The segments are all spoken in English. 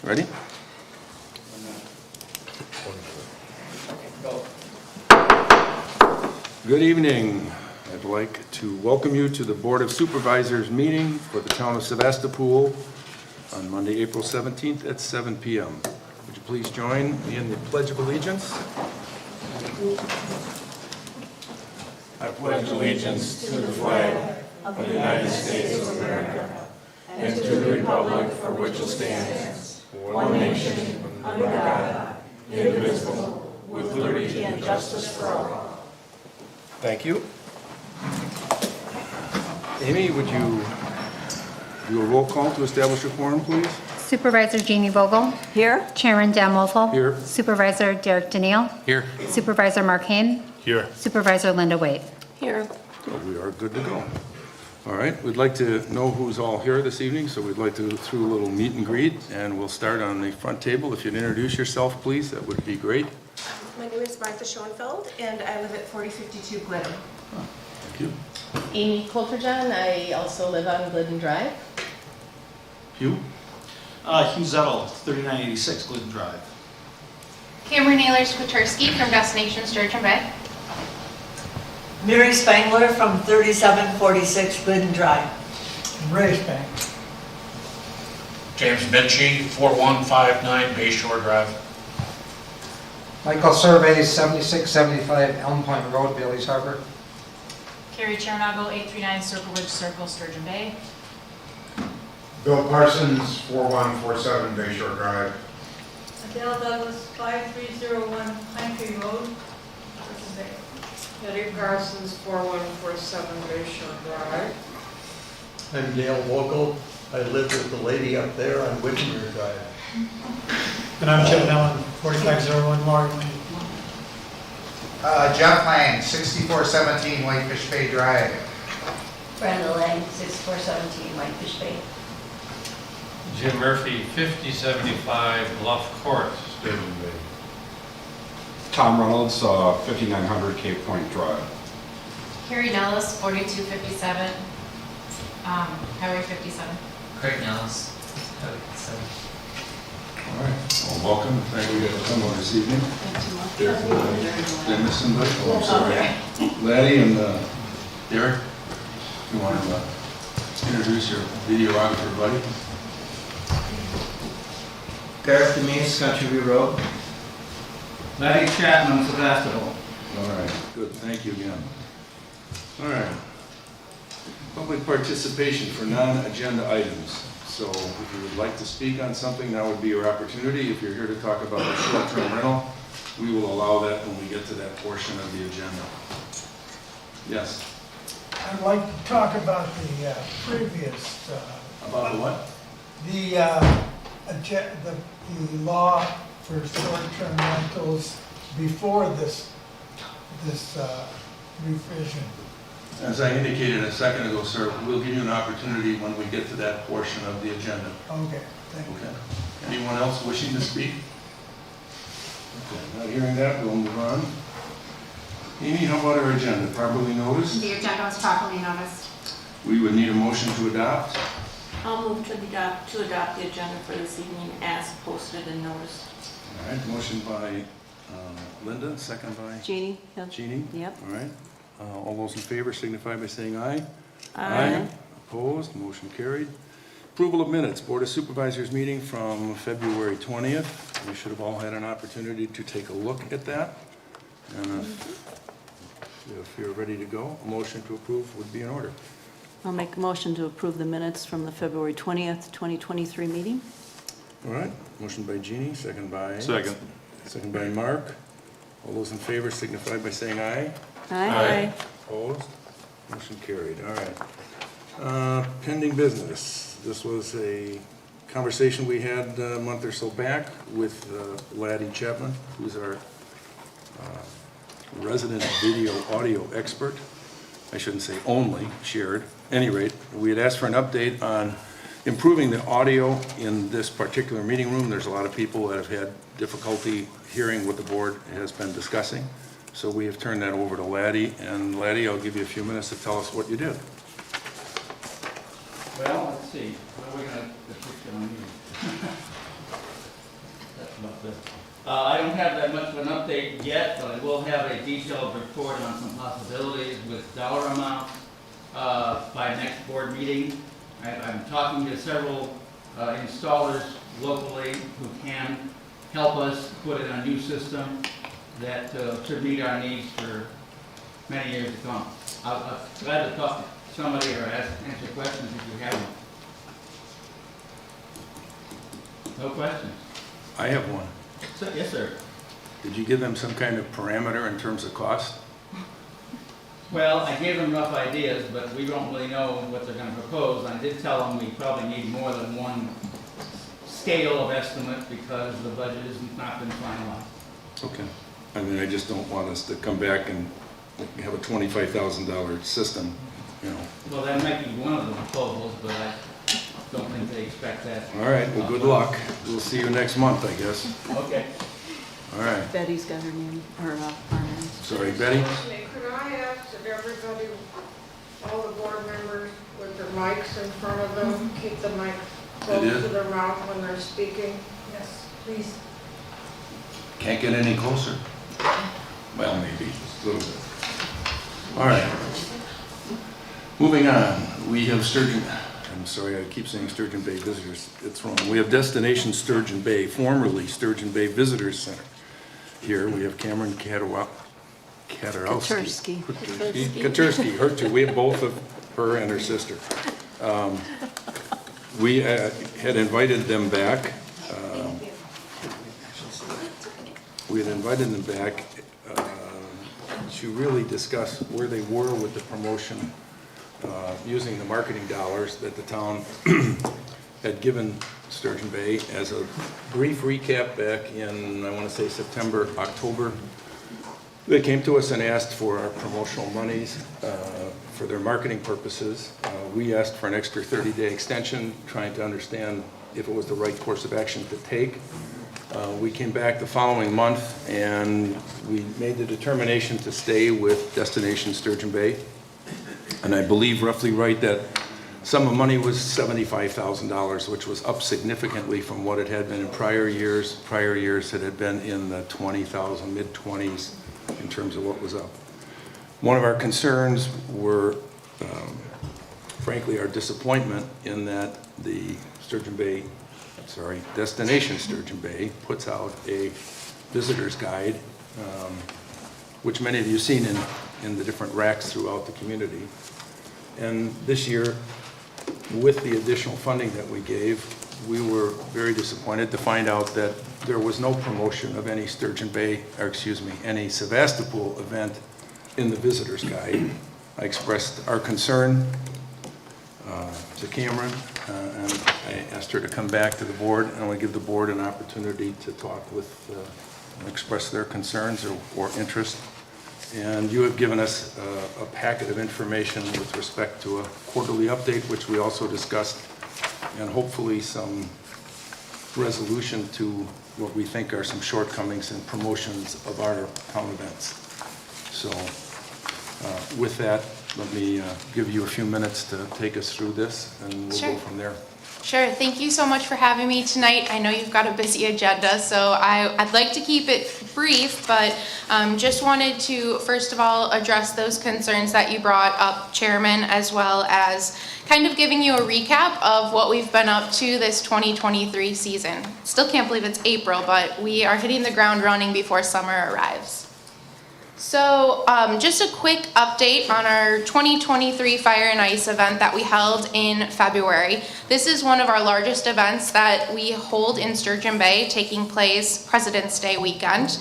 Ready? Good evening. I'd like to welcome you to the Board of Supervisors meeting for the town of Sevastopol on Monday, April 17th at 7 p.m. Would you please join me in the Pledge of Allegiance? I pledge allegiance to the flag of the United States of America and to the republic for which it stands, one nation, under God, indivisible, with liberty and justice for all. Thank you. Amy, would you do a roll call to establish a quorum, please? Supervisor Jeannie Vogel. Here. Chairman Dan Mosul. Here. Supervisor Derek Daniel. Here. Supervisor Mark Hain. Here. Supervisor Linda Waite. Here. So we are good to go. All right, we'd like to know who's all here this evening, so we'd like to go through a little meet and greet, and we'll start on the front table. If you'd introduce yourself, please, that would be great. My name is Martha Schoenfeld, and I live at 4052 Glidden. Thank you. Amy Coulterjohn, I also live on Glidden Drive. Hugh? Hugh Zettel, 3986 Glidden Drive. Cameron Naylor-Skwitarski from Destination Sturgeon Bay. Mary Spangler from 3746 Glidden Drive. Ray Spang. James Mitchie, 4159 Bayshore Drive. Michael Survey, 7675 Elm Point Road, Bailey's Harbor. Carrie Chernago, 839 Circle Ridge Circle, Sturgeon Bay. Bill Parsons, 4147 Bayshore Drive. Adele Douglas, 5301 Pine Tree Road, Sturgeon Bay. Betty Parsons, 4147 Bayshore Drive. I'm Dale Vogel. I live with the lady up there on Whittier Drive. And I'm Chip Allen, 4501 Morgan Lane. Jeff Lang, 6417 Whitefish Bay Drive. Brenda Lang, 6417 Whitefish Bay. Jim Murphy, 5075 Bluff Court, Sturgeon Bay. Tom Reynolds, 5900 Cape Point Drive. Carrie Nellis, 4257 Highway 57. Craig Nellis, Highway 57. All right, well, welcome. Thank you for coming this evening. Did I miss somebody? Oh, I'm sorry. Laddie and Derek, you want to introduce your videographer buddy? Derek Demise, Country View Road. Larry Chapman, Sevastopol. All right, good, thank you again. All right. Public participation for non-agenda items. So if you would like to speak on something, now would be your opportunity. If you're here to talk about a short-term rental, we will allow that when we get to that portion of the agenda. Yes? I'd like to talk about the previous... About the what? The law for short-term rentals before this revision. As I indicated a second ago, sir, we'll give you an opportunity when we get to that portion of the agenda. Okay, thank you. Okay. Anyone else wishing to speak? Okay, not hearing that, we'll move on. Amy, how about our agenda? Properly noticed? The agenda was properly noticed. We would need a motion to adopt. I'll move to adopt the agenda for this evening as posted and noticed. All right, motion by Linda, second by Jeannie? Yep. Jeannie? Yep. All right. All those in favor signify by saying aye. Aye. Opposed, motion carried. Approval of minutes, Board of Supervisors meeting from February 20th. We should have all had an opportunity to take a look at that. And if you're ready to go, a motion to approve would be in order. I'll make a motion to approve the minutes from the February 20th, 2023 meeting. All right, motion by Jeannie, second by? Second. Second by Mark. All those in favor signify by saying aye. Aye. Opposed? Motion carried. All right. Pending business. This was a conversation we had a month or so back with Laddie Chapman, who's our resident video audio expert. I shouldn't say only, shared. At any rate, we had asked for an update on improving the audio in this particular meeting room. There's a lot of people that have had difficulty hearing what the board has been discussing. So we have turned that over to Laddie. And Laddie, I'll give you a few minutes to tell us what you did. Well, let's see, what are we gonna put down here? That's about it. I don't have that much of an update yet, but I will have a detailed report on some possibilities with dollar amounts by next board meeting. I'm talking to several installers locally who can help us put in a new system that should meet our needs for many years to come. I'm glad to talk to somebody or answer questions if you have them. No questions? I have one. So, yes, sir. Did you give them some kind of parameter in terms of cost? Well, I gave them rough ideas, but we don't really know what they're going to propose. I did tell them we probably need more than one scale of estimate because the budget has not been finalized. Okay. I mean, I just don't want us to come back and have a $25,000 system, you know. Well, that might be one of the proposals, but I don't think they expect that. All right, well, good luck. We'll see you next month, I guess. Okay. All right. Betty's got her name, her name. Sorry, Betty? Could I ask that everybody, all the board members with their mics in front of them, keep the mic close to their mouth when they're speaking? Yes, please. Can't get any closer? Well, maybe, a little bit. All right. Moving on, we have Sturgeon, I'm sorry, I keep saying Sturgeon Bay Visitors, it's wrong. We have Destination Sturgeon Bay, formerly Sturgeon Bay Visitors Center. Here we have Cameron Katarowski. Katursky, her too. We have both of her and her sister. We had invited them back. To really discuss where they were with the promotion using the marketing dollars that the town had given Sturgeon Bay. As a brief recap, back in, I want to say September, October, they came to us and asked for our promotional monies for their marketing purposes. We asked for an extra 30-day extension, trying to understand if it was the right course of action to take. We came back the following month and we made the determination to stay with Destination Sturgeon Bay. And I believe roughly right that sum of money was $75,000, which was up significantly from what it had been in prior years. Prior years it had been in the 20,000, mid-20s in terms of what was up. One of our concerns were, frankly, our disappointment in that the Destination Sturgeon Bay puts out a visitor's guide, which many of you have seen in the different racks throughout the community. And this year, with the additional funding that we gave, we were very disappointed to find out that there was no promotion of any any Sevastopol event in the visitor's guide. I expressed our concern to Cameron, and I asked her to come back to the board, and I want to give the board an opportunity to talk with, express their concerns or interest. And you have given us a packet of information with respect to a quarterly update, which we also discussed, and hopefully some resolution to what we think are some shortcomings in promotions of our town events. So with that, let me give you a few minutes to take us through this, and we'll go from there. Sure. Thank you so much for having me tonight. I know you've got a busy agenda, so I'd like to keep it brief, but just wanted to, first of all, address those concerns that you brought up, Chairman, as well as kind of giving you a recap of what we've been up to this 2023 season. Still can't believe it's April, but we are hitting the ground running before summer arrives. So just a quick update on our 2023 Fire and Ice event that we held in February. This is one of our largest events that we hold in Sturgeon Bay, taking place President's Day weekend.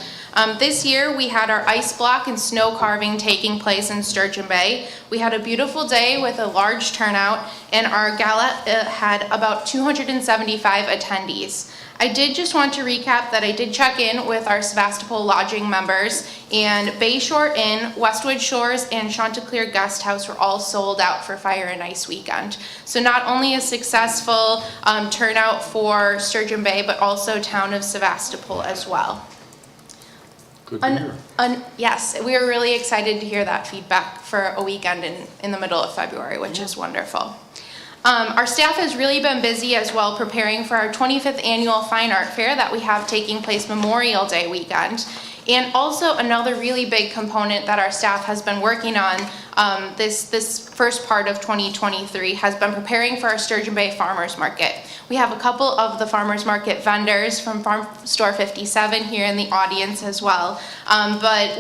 This year we had our ice block and snow carving taking place in Sturgeon Bay. We had a beautiful day with a large turnout, and our gala had about 275 attendees. I did just want to recap that I did check in with our Sevastopol lodging members, and Bayshore Inn, Westwood Shores, and Chanticleer Guest House were all sold out for Fire and Ice weekend. So not only a successful turnout for Sturgeon Bay, but also town of Sevastopol as well. Good to hear. Yes, we were really excited to hear that feedback for a weekend in the middle of February, which is wonderful. Our staff has really been busy as well preparing for our 25th annual Fine Art Fair that we have taking place Memorial Day weekend. And also another really big component that our staff has been working on this first part of 2023 has been preparing for our Sturgeon Bay Farmers Market. We have a couple of the farmers market vendors from Farm Store 57 here in the audience as well. But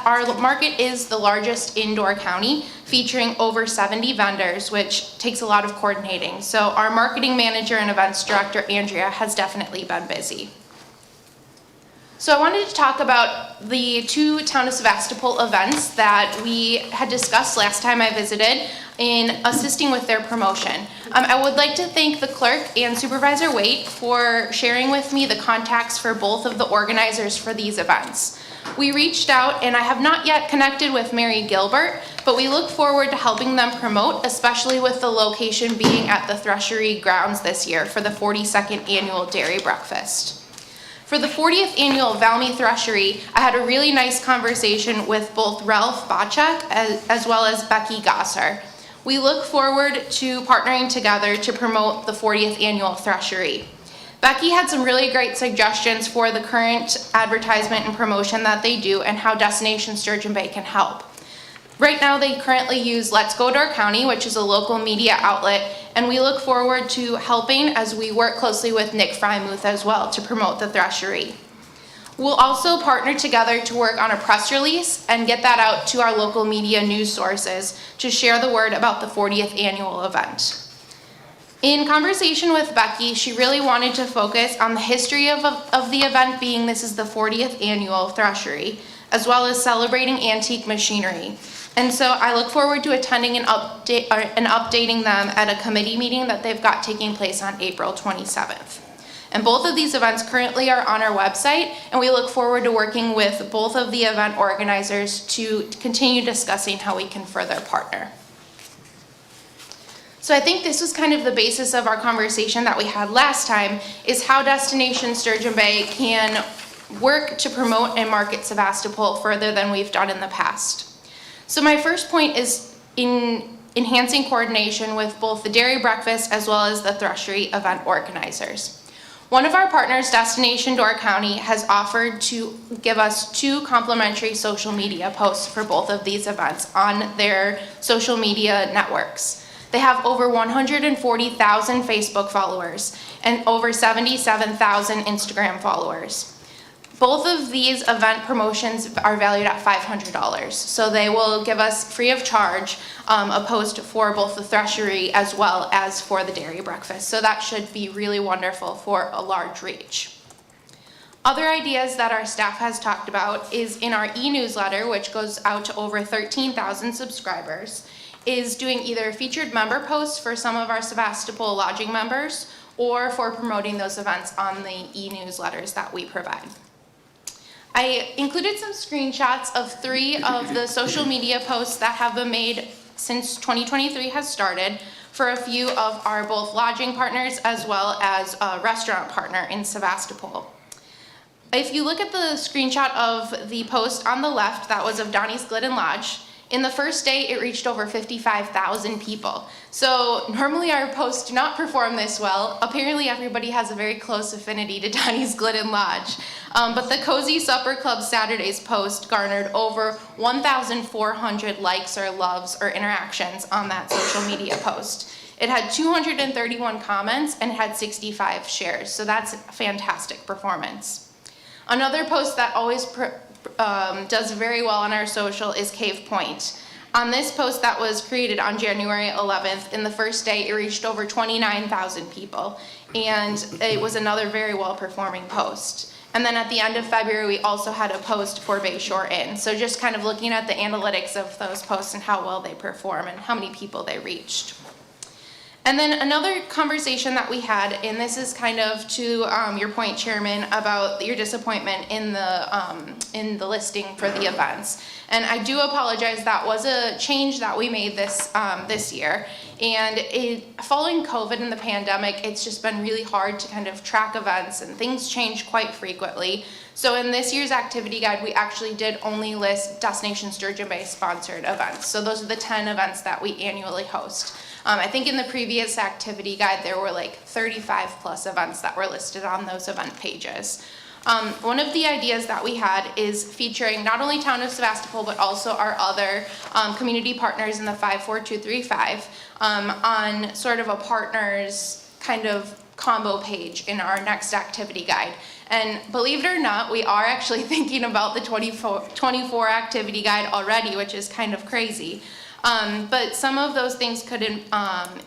our market is the largest in Door County, featuring over 70 vendors, which takes a lot of coordinating. So our marketing manager and events director, Andrea, has definitely been busy. So I wanted to talk about the two Town of Sevastopol events that we had discussed last time I visited in assisting with their promotion. I would like to thank the clerk and Supervisor Waite for sharing with me the contacts for both of the organizers for these events. We reached out, and I have not yet connected with Mary Gilbert, but we look forward to helping them promote, especially with the location being at the Threshery grounds this year for the 42nd annual Dairy Breakfast. For the 40th annual Valmy Threshery, I had a really nice conversation with both Ralph Bacek as well as Becky Gosser. We look forward to partnering together to promote the 40th annual Threshery. Becky had some really great suggestions for the current advertisement and promotion that they do and how Destination Sturgeon Bay can help. Right now they currently use Let's Go Door County, which is a local media outlet, and we look forward to helping as we work closely with Nick Frymuth as well to promote the Threshery. We'll also partner together to work on a press release and get that out to our local media news sources to share the word about the 40th annual event. In conversation with Becky, she really wanted to focus on the history of the event, being this is the 40th annual Threshery, as well as celebrating antique machinery. And so I look forward to attending and updating them at a committee meeting that they've got taking place on April 27th. And both of these events currently are on our website, and we look forward to working with both of the event organizers to continue discussing how we can further partner. So I think this was kind of the basis of our conversation that we had last time, is how Destination Sturgeon Bay can work to promote and market Sevastopol further than we've done in the past. So my first point is in enhancing coordination with both the dairy breakfast as well as the Threshery event organizers. One of our partners, Destination Door County, has offered to give us 2 complimentary social media posts for both of these events on their social media networks. They have over 140,000 Facebook followers and over 77,000 Instagram followers. Both of these event promotions are valued at $500, so they will give us free of charge a post for both the Threshery as well as for the dairy breakfast. So that should be really wonderful for a large reach. Other ideas that our staff has talked about is in our e-newsletter, which goes out to over 13,000 subscribers, is doing either featured member posts for some of our Sevastopol lodging members or for promoting those events on the e-newsletters that we provide. I included some screenshots of 3 of the social media posts that have been made since 2023 has started for a few of our both lodging partners as well as a restaurant partner in Sevastopol. If you look at the screenshot of the post on the left, that was of Donnie's Glidden Lodge. In the first day, it reached over 55,000 people. So normally our posts do not perform this well. Apparently everybody has a very close affinity to Donnie's Glidden Lodge. But the Cozy Supper Club Saturdays post garnered over 1,400 likes or loves or interactions on that social media post. It had 231 comments and it had 65 shares. So that's a fantastic performance. Another post that always does very well on our social is Cave Point. On this post that was created on January 11th, in the first day it reached over 29,000 people, and it was another very well performing post. And then at the end of February we also had a post for Bayshore Inn. So just kind of looking at the analytics of those posts and how well they perform and how many people they reached. And then another conversation that we had, and this is kind of to your point, Chairman, about your disappointment in the listing for the events. And I do apologize, that was a change that we made this year. And following COVID and the pandemic, it's just been really hard to kind of track events, and things change quite frequently. So in this year's activity guide, we actually did only list Destination Sturgeon Bay sponsored events. So those are the 10 events that we annually host. I think in the previous activity guide, there were like 35 plus events that were listed on those event pages. One of the ideas that we had is featuring not only Town of Sevastopol, but also our other community partners in the 54235 on sort of a partners kind of combo page in our next activity guide. And believe it or not, we are actually thinking about the 24 activity guide already, which is kind of crazy. But some of those things could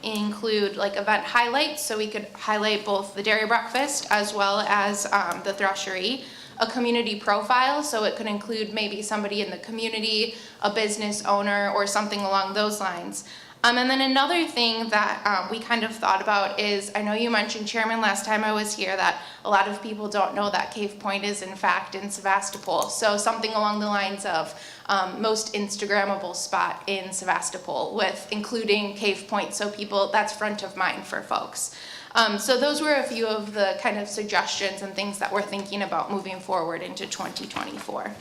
include like event highlights, so we could highlight both the dairy breakfast as well as the threshery, a community profile, so it could include maybe somebody in the community, a business owner, or something along those lines. And then another thing that we kind of thought about is, I know you mentioned, Chairman, last time I was here, that a lot of people don't know that Cave Point is in fact in Sevastopol. So something along the lines of most Instagrammable spot in Sevastopol, with including Cave Point, so people, that's front of mind for folks. So those were a few of the kind of suggestions and things that we're thinking about moving forward into 2024.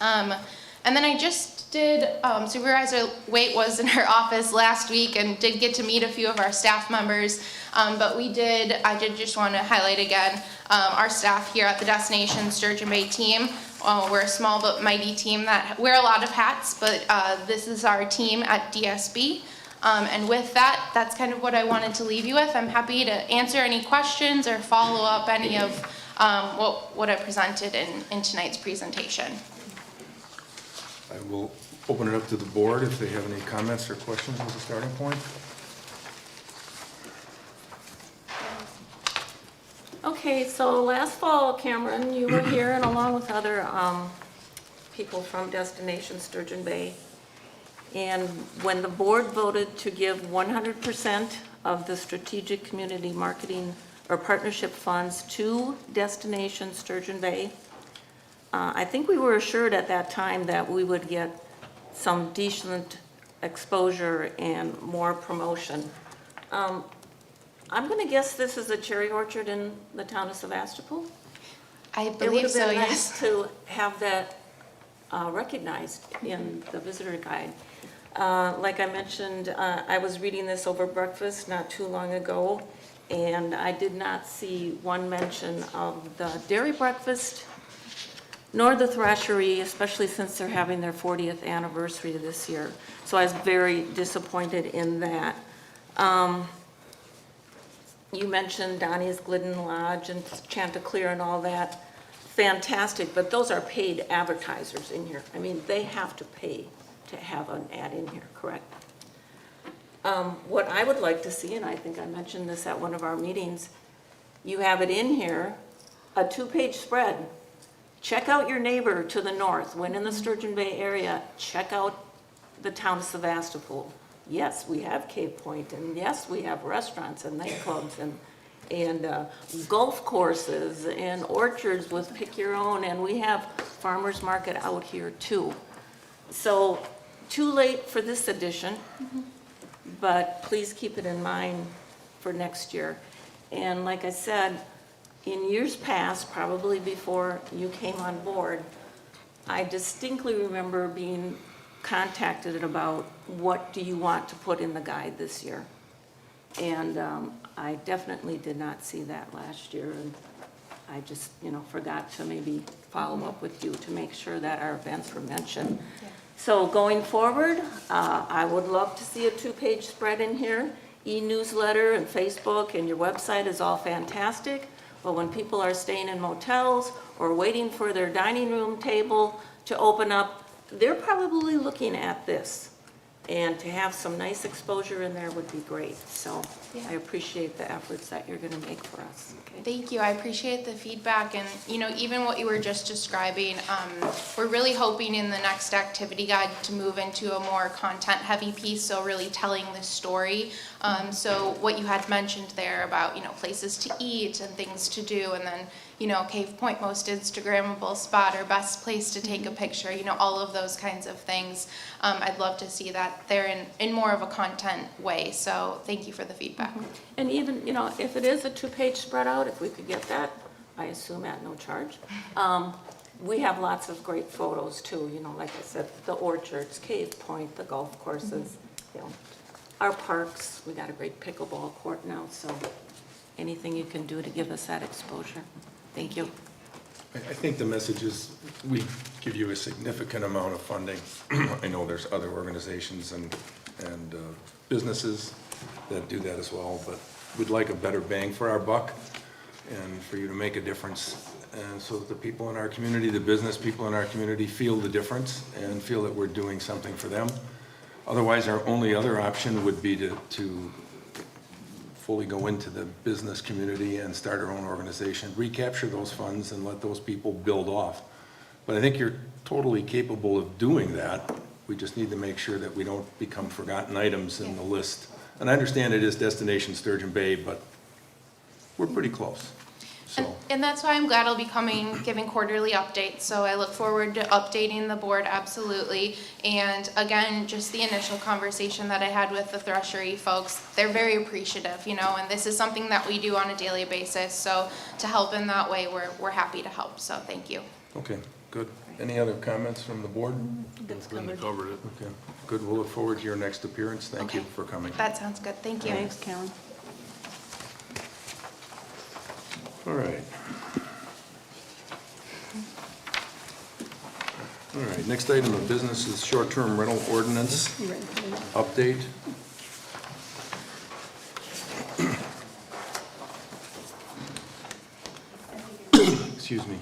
And then I just did, Supervisor Waite was in her office last week and did get to meet a few of our staff members, but I did just want to highlight again our staff here at the Destination Sturgeon Bay team. We're a small but mighty team that wear a lot of hats, but this is our team at DSB. And with that, that's kind of what I wanted to leave you with. I'm happy to answer any questions or follow up any of what I presented in tonight's presentation. I will open it up to the board if they have any comments or questions as a starting point. Okay, so last fall, Cameron, you were here and along with other people from Destination Sturgeon Bay. And when the board voted to give 100% of the strategic community marketing or partnership funds to Destination Sturgeon Bay, I think we were assured at that time that we would get some decent exposure and more promotion. I'm going to guess this is a cherry orchard in the town of Sevastopol? I believe so, It would have been yes. nice to have that recognized in the visitor guide. Like I mentioned, I was reading this over breakfast not too long ago, and I did not see one mention of the dairy breakfast nor the threshery, especially since they're having their 40th anniversary this year. So I was very disappointed in that. You mentioned Donnie's Glidden Lodge and Chanticleer and all that. Fantastic, but those are paid advertisers in here. I mean, they have to pay to have an ad in here, correct? What I would like to see, and I think I mentioned this at one of our meetings, you have it in here, a 2-page spread. Check out your neighbor to the north. When in the Sturgeon Bay area, check out the town of Sevastopol. Yes, we have Cave Point, and yes, we have restaurants and nightclubs and golf courses and orchards with pick your own, and we have farmers market out here too. So too late for this edition, but please keep it in mind for next year. And like I said, in years past, probably before you came on board, I distinctly remember being contacted about what do you want to put in the guide this year. And I definitely did not see that last year, and I just, forgot to maybe follow up with you to make sure that our events were mentioned. Yeah. So going forward, I would love to see a 2-page spread in here. E-newsletter and Facebook and your website is all fantastic. But when people are staying in motels or waiting for their dining room table to open up, they're probably looking at this. And to have some nice exposure in there would be great. So yeah. I appreciate the efforts that you're going to make for us. Okay? Thank you. I appreciate the feedback. And, even what you were just describing, we're really hoping in the next activity guide to move into a more content-heavy piece, so really telling the story. So what you had mentioned there about, places to eat and things to do, and then, Cave Point most Instagrammable spot or best place to take a picture, all of those kinds of things. I'd love to see that there in more of a content way. So thank you for the feedback. And even, if it is a 2-page spread out, if we could get that, I assume at no charge. We have lots of great photos too, like I said, the orchards, Cave Point, the golf courses, our parks. We got a great pickleball court now, so anything you can do to give us that exposure. Thank you. I think the message is we give you a significant amount of funding. I know there's other organizations and businesses that do that as well, but we'd like a better bang for our buck and for you to make a difference, and so that the people in our community, the business people in our community feel the difference and feel that we're doing something for them. Otherwise, our only other option would be to fully go into the business community and start our own organization, recapture those funds and let those people build off. But I think you're totally capable of doing that. We just need to make sure that we don't become forgotten items in the list. And I understand it is Destination Sturgeon Bay, but we're pretty close. And that's why I'm glad I'll be giving quarterly updates. So I look forward to updating the board, absolutely. And again, just the initial conversation that I had with the Threshery folks, they're very appreciative, and this is something that we do on a daily basis. So to help in that way, we're happy to help. So thank you. Okay, good. Any other comments from the board? That's covered. Covered it. Okay, good. We'll look forward to your next appearance. Thank you for coming. That sounds good. Thank you. Thanks, Karen. All right. All right, next item of business is short-term rental ordinance update. Excuse me.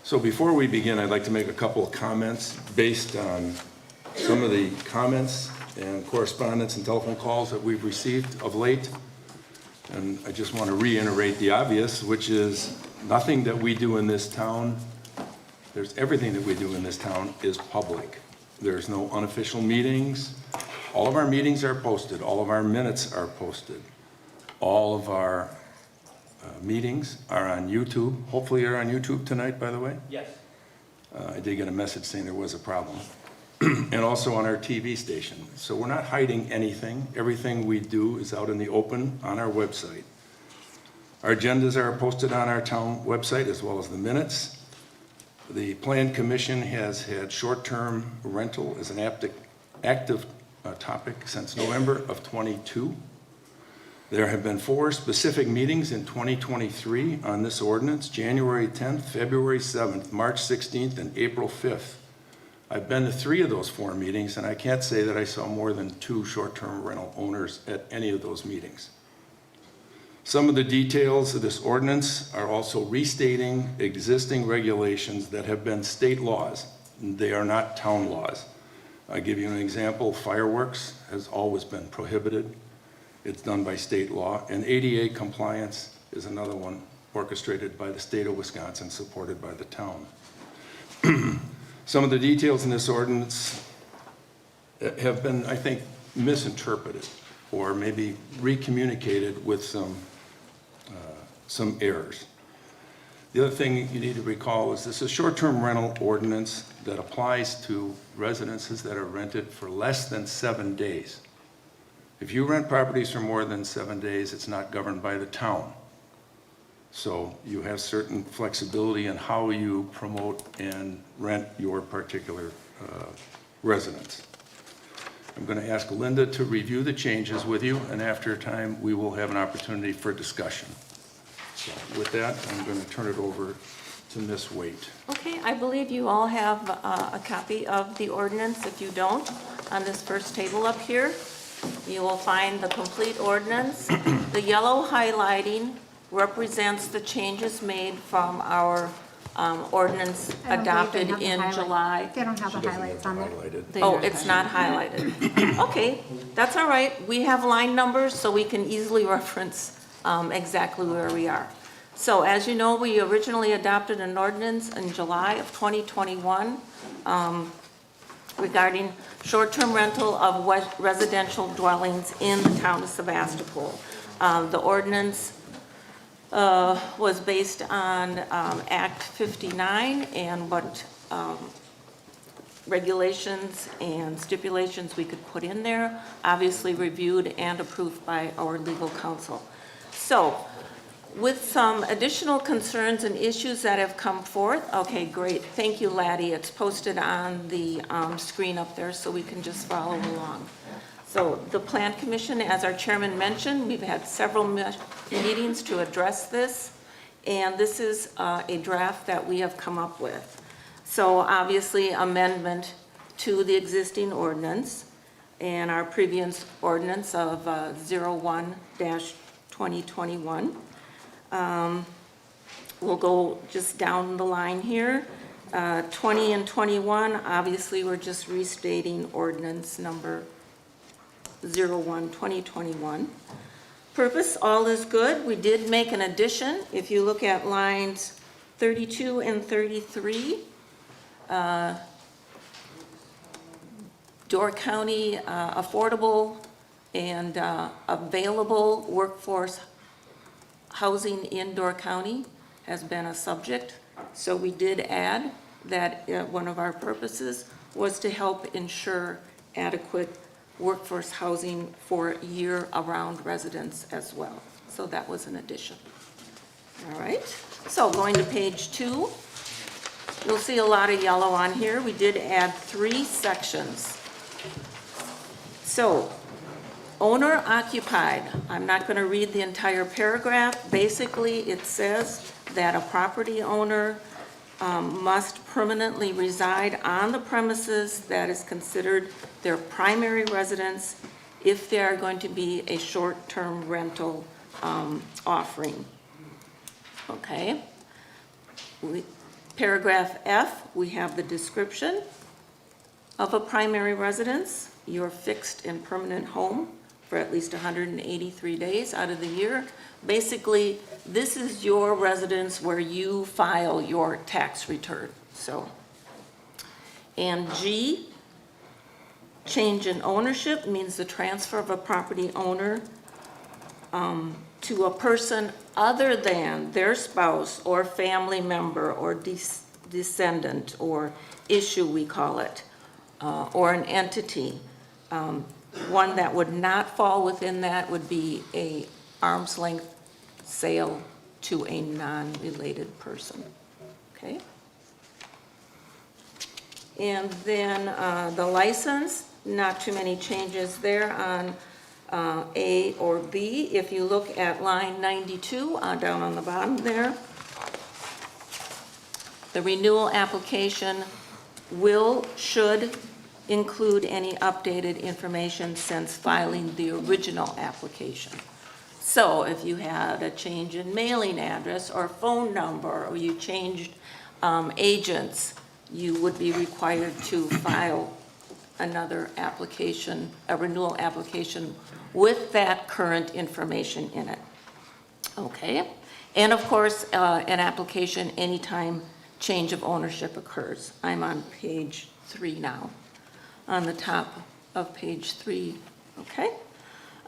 So before we begin, I'd like to make a couple of comments based on some of the comments and correspondence and telephone calls that we've received of late. And I just want to reiterate the obvious, which is nothing that we do in this town, everything that we do in this town is public. There's no unofficial meetings. All of our meetings are posted. All of our minutes are posted. All of our meetings are on YouTube. Hopefully you're on YouTube tonight, by the way. Yes. I did get a message saying there was a problem. And also on our TV station. So we're not hiding anything. Everything we do is out in the open on our website. Our agendas are posted on our town website as well as the minutes. The Plan Commission has had short-term rental as an active topic since November of '22. There have been 4 specific meetings in 2023 on this ordinance: January 10th, February 7th, March 16th, and April 5th. I've been to 3 of those 4 meetings, and I can't say that I saw more than 2 short-term rental owners at any of those meetings. Some of the details of this ordinance are also restating existing regulations that have been state laws. They are not town laws. I'll give you an example. Fireworks has always been prohibited. It's done by state law. And ADA compliance is another one orchestrated by the state of Wisconsin, supported by the town. Some of the details in this ordinance have been, I think, misinterpreted or maybe recommunicated with some errors. The other thing you need to recall is this is a short-term rental ordinance that applies to residences that are rented for less than 7 days. If you rent properties for more than 7 days, it's not governed by the town. So you have certain flexibility in how you promote and rent your particular residence. I'm going to ask Linda to review the changes with you, and after a time, we will have an opportunity for discussion. So with that, I'm going to turn it over to Ms. Waite. Okay, I believe you all have a copy of the ordinance. If you don't, on this first table up here, you will find the complete ordinance. The yellow highlighting represents the changes made from our ordinance adopted in July. They don't have the highlights on there. Oh, it's not highlighted. Okay, that's all right. We have line numbers, so we can easily reference exactly where we are. So as you know, we originally adopted an ordinance in July of 2021 regarding short-term rental of residential dwellings in the town of Sevastopol. The ordinance was based on Act 59 and what regulations and stipulations we could put in there, obviously reviewed and approved by our legal counsel. So, with some additional concerns and issues that have come forth, okay, great, thank you, Laddie, it's posted on the screen up there so we can just follow along. So, the Plan Commission, as our chairman mentioned, we've had several meetings to address this, and this is a draft that we have come up with. So obviously amendment to the existing ordinance and our previous ordinance of 01-2021. We'll go just down the line here. 20 and 21, obviously we're just restating ordinance number 01-2021. Purpose, all is good. We did make an addition. If you look at lines 32 and 33, Door County affordable and available workforce housing in Door County has been a subject. So we did add that one of our purposes was to help ensure adequate workforce housing for year-round residents as well. So that was an addition. All right, so going to page 2. You'll see a lot of yellow on here. We did add 3 sections. So, owner occupied. I'm not going to read the entire paragraph. Basically, it says that a property owner must permanently reside on the premises that is considered their primary residence if they are going to be a short-term rental offering. Okay. Paragraph F, we have the description of a primary residence, your fixed and permanent home for at least 183 days out of the year. Basically, this is your residence where you file your tax return. So, and G, change in ownership means the transfer of a property owner to a person other than their spouse or family member or descendant or issue, we call it, or an entity. One that would not fall within that would be a arm's length sale to a non-related person. Okay? And then the license, not too many changes there on A or B. If you look at line 92, down on the bottom there, the renewal application should include any updated information since filing the original application. So if you had a change in mailing address or phone number, or you changed agents, you would be required to file another application, a renewal application with that current information in it. Okay? And of course, an application anytime change of ownership occurs. I'm on page 3 now, on the top of page 3. Okay?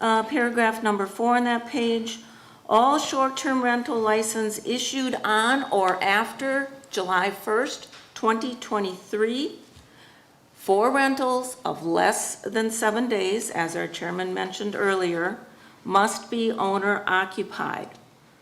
Paragraph number 4 on that page. All short-term rental license issued on or after July 1st, 2023 for rentals of less than 7 days, as our chairman mentioned earlier, must be owner occupied.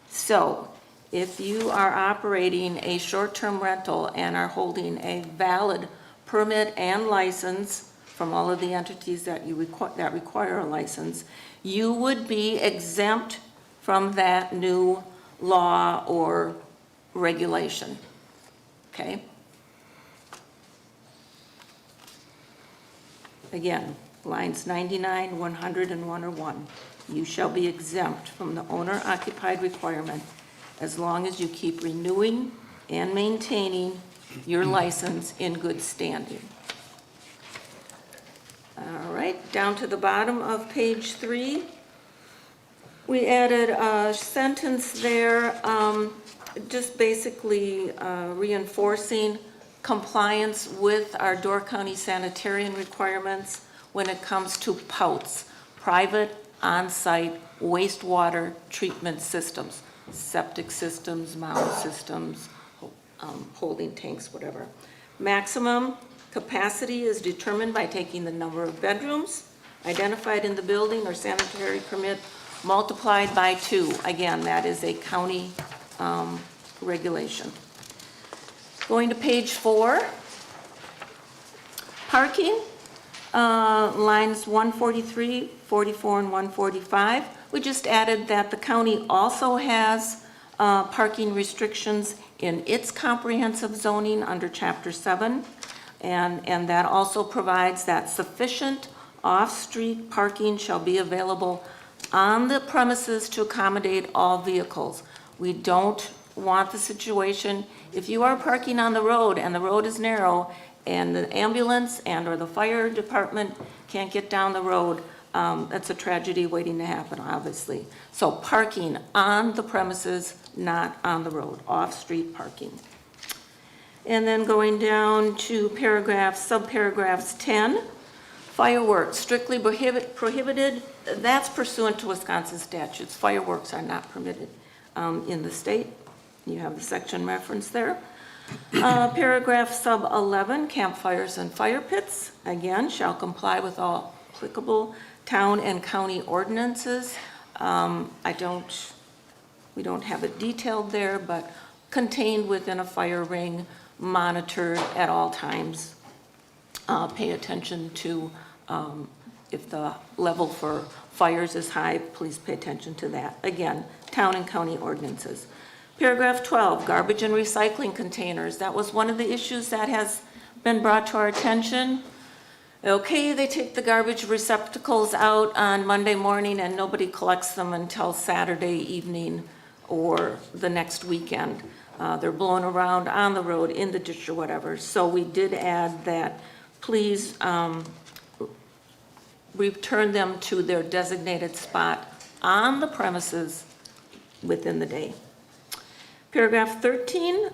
So, if you are operating a short-term rental and are holding a valid permit and license from all of the entities that require a license, you would be exempt from that new law or regulation. Okay? Again, lines 99, 100, and 101. You shall be exempt from the owner-occupied requirement as long as you keep renewing and maintaining your license in good standing. All right, down to the bottom of page 3, we added a sentence there, just basically reinforcing compliance with our Door County sanitarian requirements when it comes to POUTs, private on-site wastewater treatment systems. septic systems, mound systems, holding tanks, whatever. Maximum capacity is determined by taking the number of bedrooms identified in the building or sanitary permit multiplied by 2. Again, that is a county regulation. Going to page 4, parking, lines 143, 44, and 145. We just added that the county also has parking restrictions in its comprehensive zoning under Chapter 7, and that also provides that sufficient off-street parking shall be available on the premises to accommodate all vehicles. We don't want the situation, if you are parking on the road and the road is narrow and the ambulance and or the fire department can't get down the road, that's a tragedy waiting to happen, obviously. So parking on the premises, not on the road, off-street parking. And then going down to subparagraphs 10, fireworks strictly prohibited. That's pursuant to Wisconsin statutes. Fireworks are not permitted in the state. You have the section reference there. Paragraph sub 11, campfires and fire pits, again, shall comply with all applicable town and county ordinances. We don't have it detailed there, but contained within a fire ring, monitored at all times. Pay attention to if the level for fires is high, please pay attention to that. Again, town and county ordinances. Paragraph 12, garbage and recycling containers. That was one of the issues that has been brought to our attention. Okay, they take the garbage receptacles out on Monday morning and nobody collects them until Saturday evening or the next weekend. They're blown around on the road, in the ditch or whatever. So we did add that, please return them to their designated spot on the premises within the day. Paragraph 13,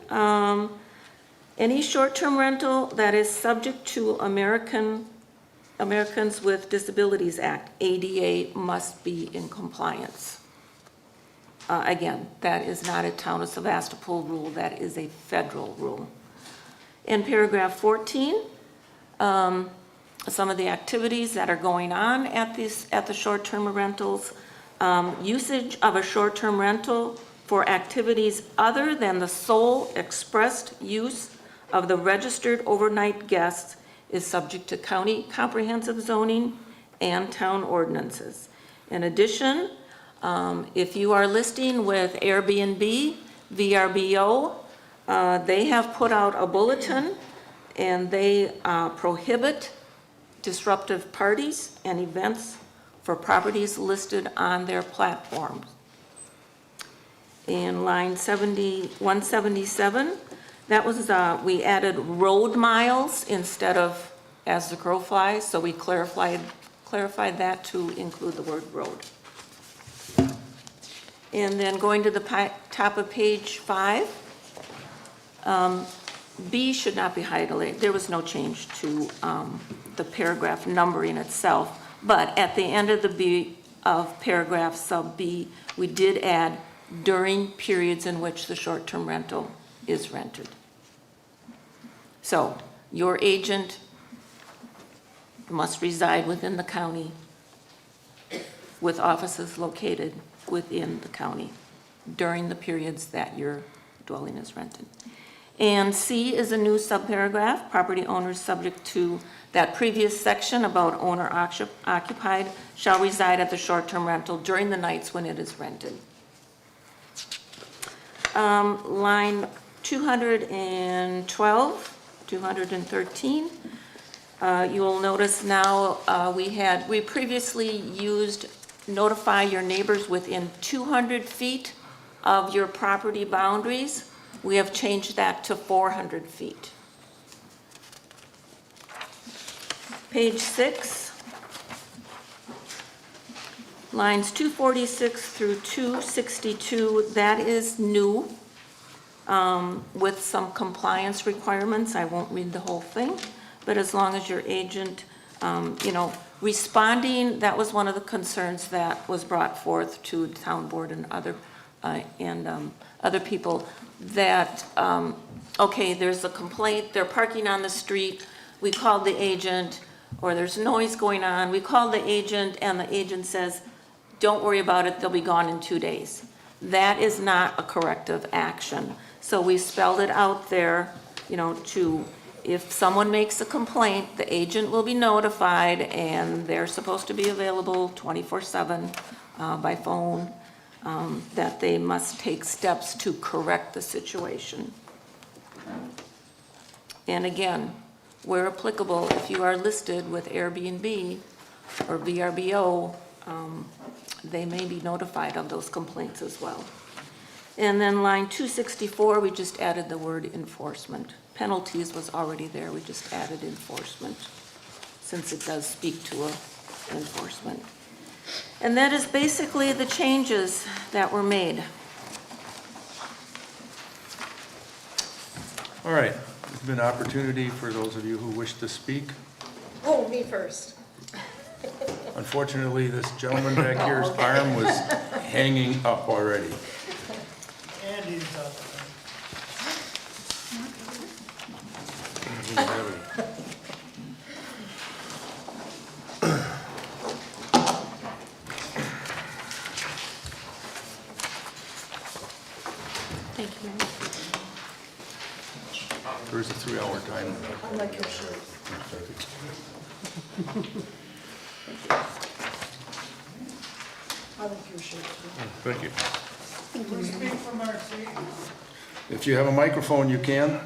any short-term rental that is subject to Americans with Disabilities Act, ADA, must be in compliance. Again, that is not a town of Sevastopol rule, that is a federal rule. In paragraph 14, some of the activities that are going on at the short-term rentals, usage of a short-term rental for activities other than the sole expressed use of the registered overnight guests is subject to county comprehensive zoning and town ordinances. In addition, if you are listing with Airbnb, VRBO, they have put out a bulletin and they prohibit disruptive parties and events for properties listed on their platforms. In line 177, that was, we added road miles instead of as the crow flies, so we clarified that to include the word road. And then going to the top of page 5, B should not be highlighted. There was no change to the paragraph numbering itself, but at the end of the B of paragraph sub B, we did add during periods in which the short-term rental is rented. So your agent must reside within the county with offices located within the county during the periods that your dwelling is rented. And C is a new subparagraph, property owners subject to that previous section about owner occupied shall reside at the short-term rental during the nights when it is rented. Line 212, 213, you will notice now we previously used notify your neighbors within 200 feet of your property boundaries. We have changed that to 400 feet. Page 6, lines 246 through 262, that is new with some compliance requirements. I won't read the whole thing, but as long as your agent, responding, that was one of the concerns that was brought forth to the town board and other and other people that, okay, there's a complaint, they're parking on the street, we called the agent, or there's noise going on, we called the agent, and the agent says, don't worry about it, they'll be gone in 2 days. That is not a corrective action. So we spelled it out there, you know, if someone makes a complaint, the agent will be notified, and they're supposed to be available 24/7 by phone, that they must take steps to correct the situation. And again, where applicable, if you are listed with Airbnb or VRBO, they may be notified of those complaints as well. And then line 264, we just added the word enforcement. Penalties was already there, we just added enforcement, since it does speak to enforcement. And that is basically the changes that were made. All right, there's been opportunity for those of you who wish to speak. Oh, me first. Unfortunately, this gentleman back here's arm was hanging up already. Andy's up. Thank you. There's a 3-hour time. I like your shirt. I like your shirt. Thank you. Can we speak from our seat? If you have a microphone, you can,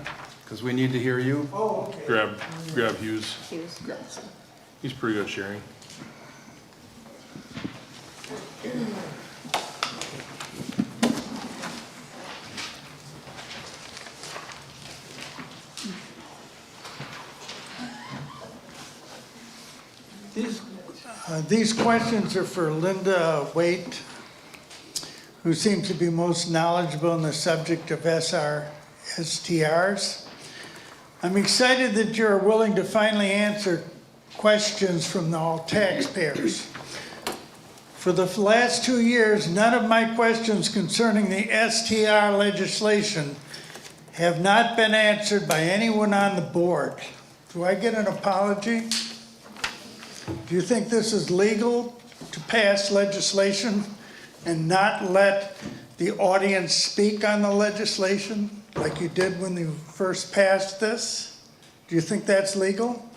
because we need to hear you. Oh, okay. Grab Hughes. Hughes. He's pretty good at sharing. These questions are for Linda Waite, who seems to be most knowledgeable on the subject of STRs. I'm excited that you're willing to finally answer questions from all taxpayers. For the last 2 years, none of my questions concerning the STR legislation have not been answered by anyone on the board. Do I get an apology? Do you think this is legal to pass legislation and not let the audience speak on the legislation like you did when you first passed this? Do you think that's legal?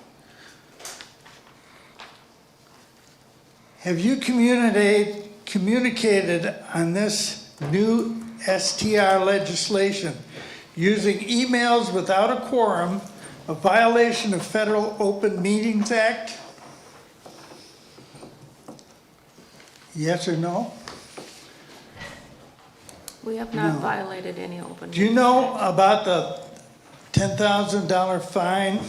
Have you communicated on this new STR legislation using emails without a quorum, a violation of Federal Open Meetings Act? Yes or no? We have not violated any open. Do you know about the $10,000 fine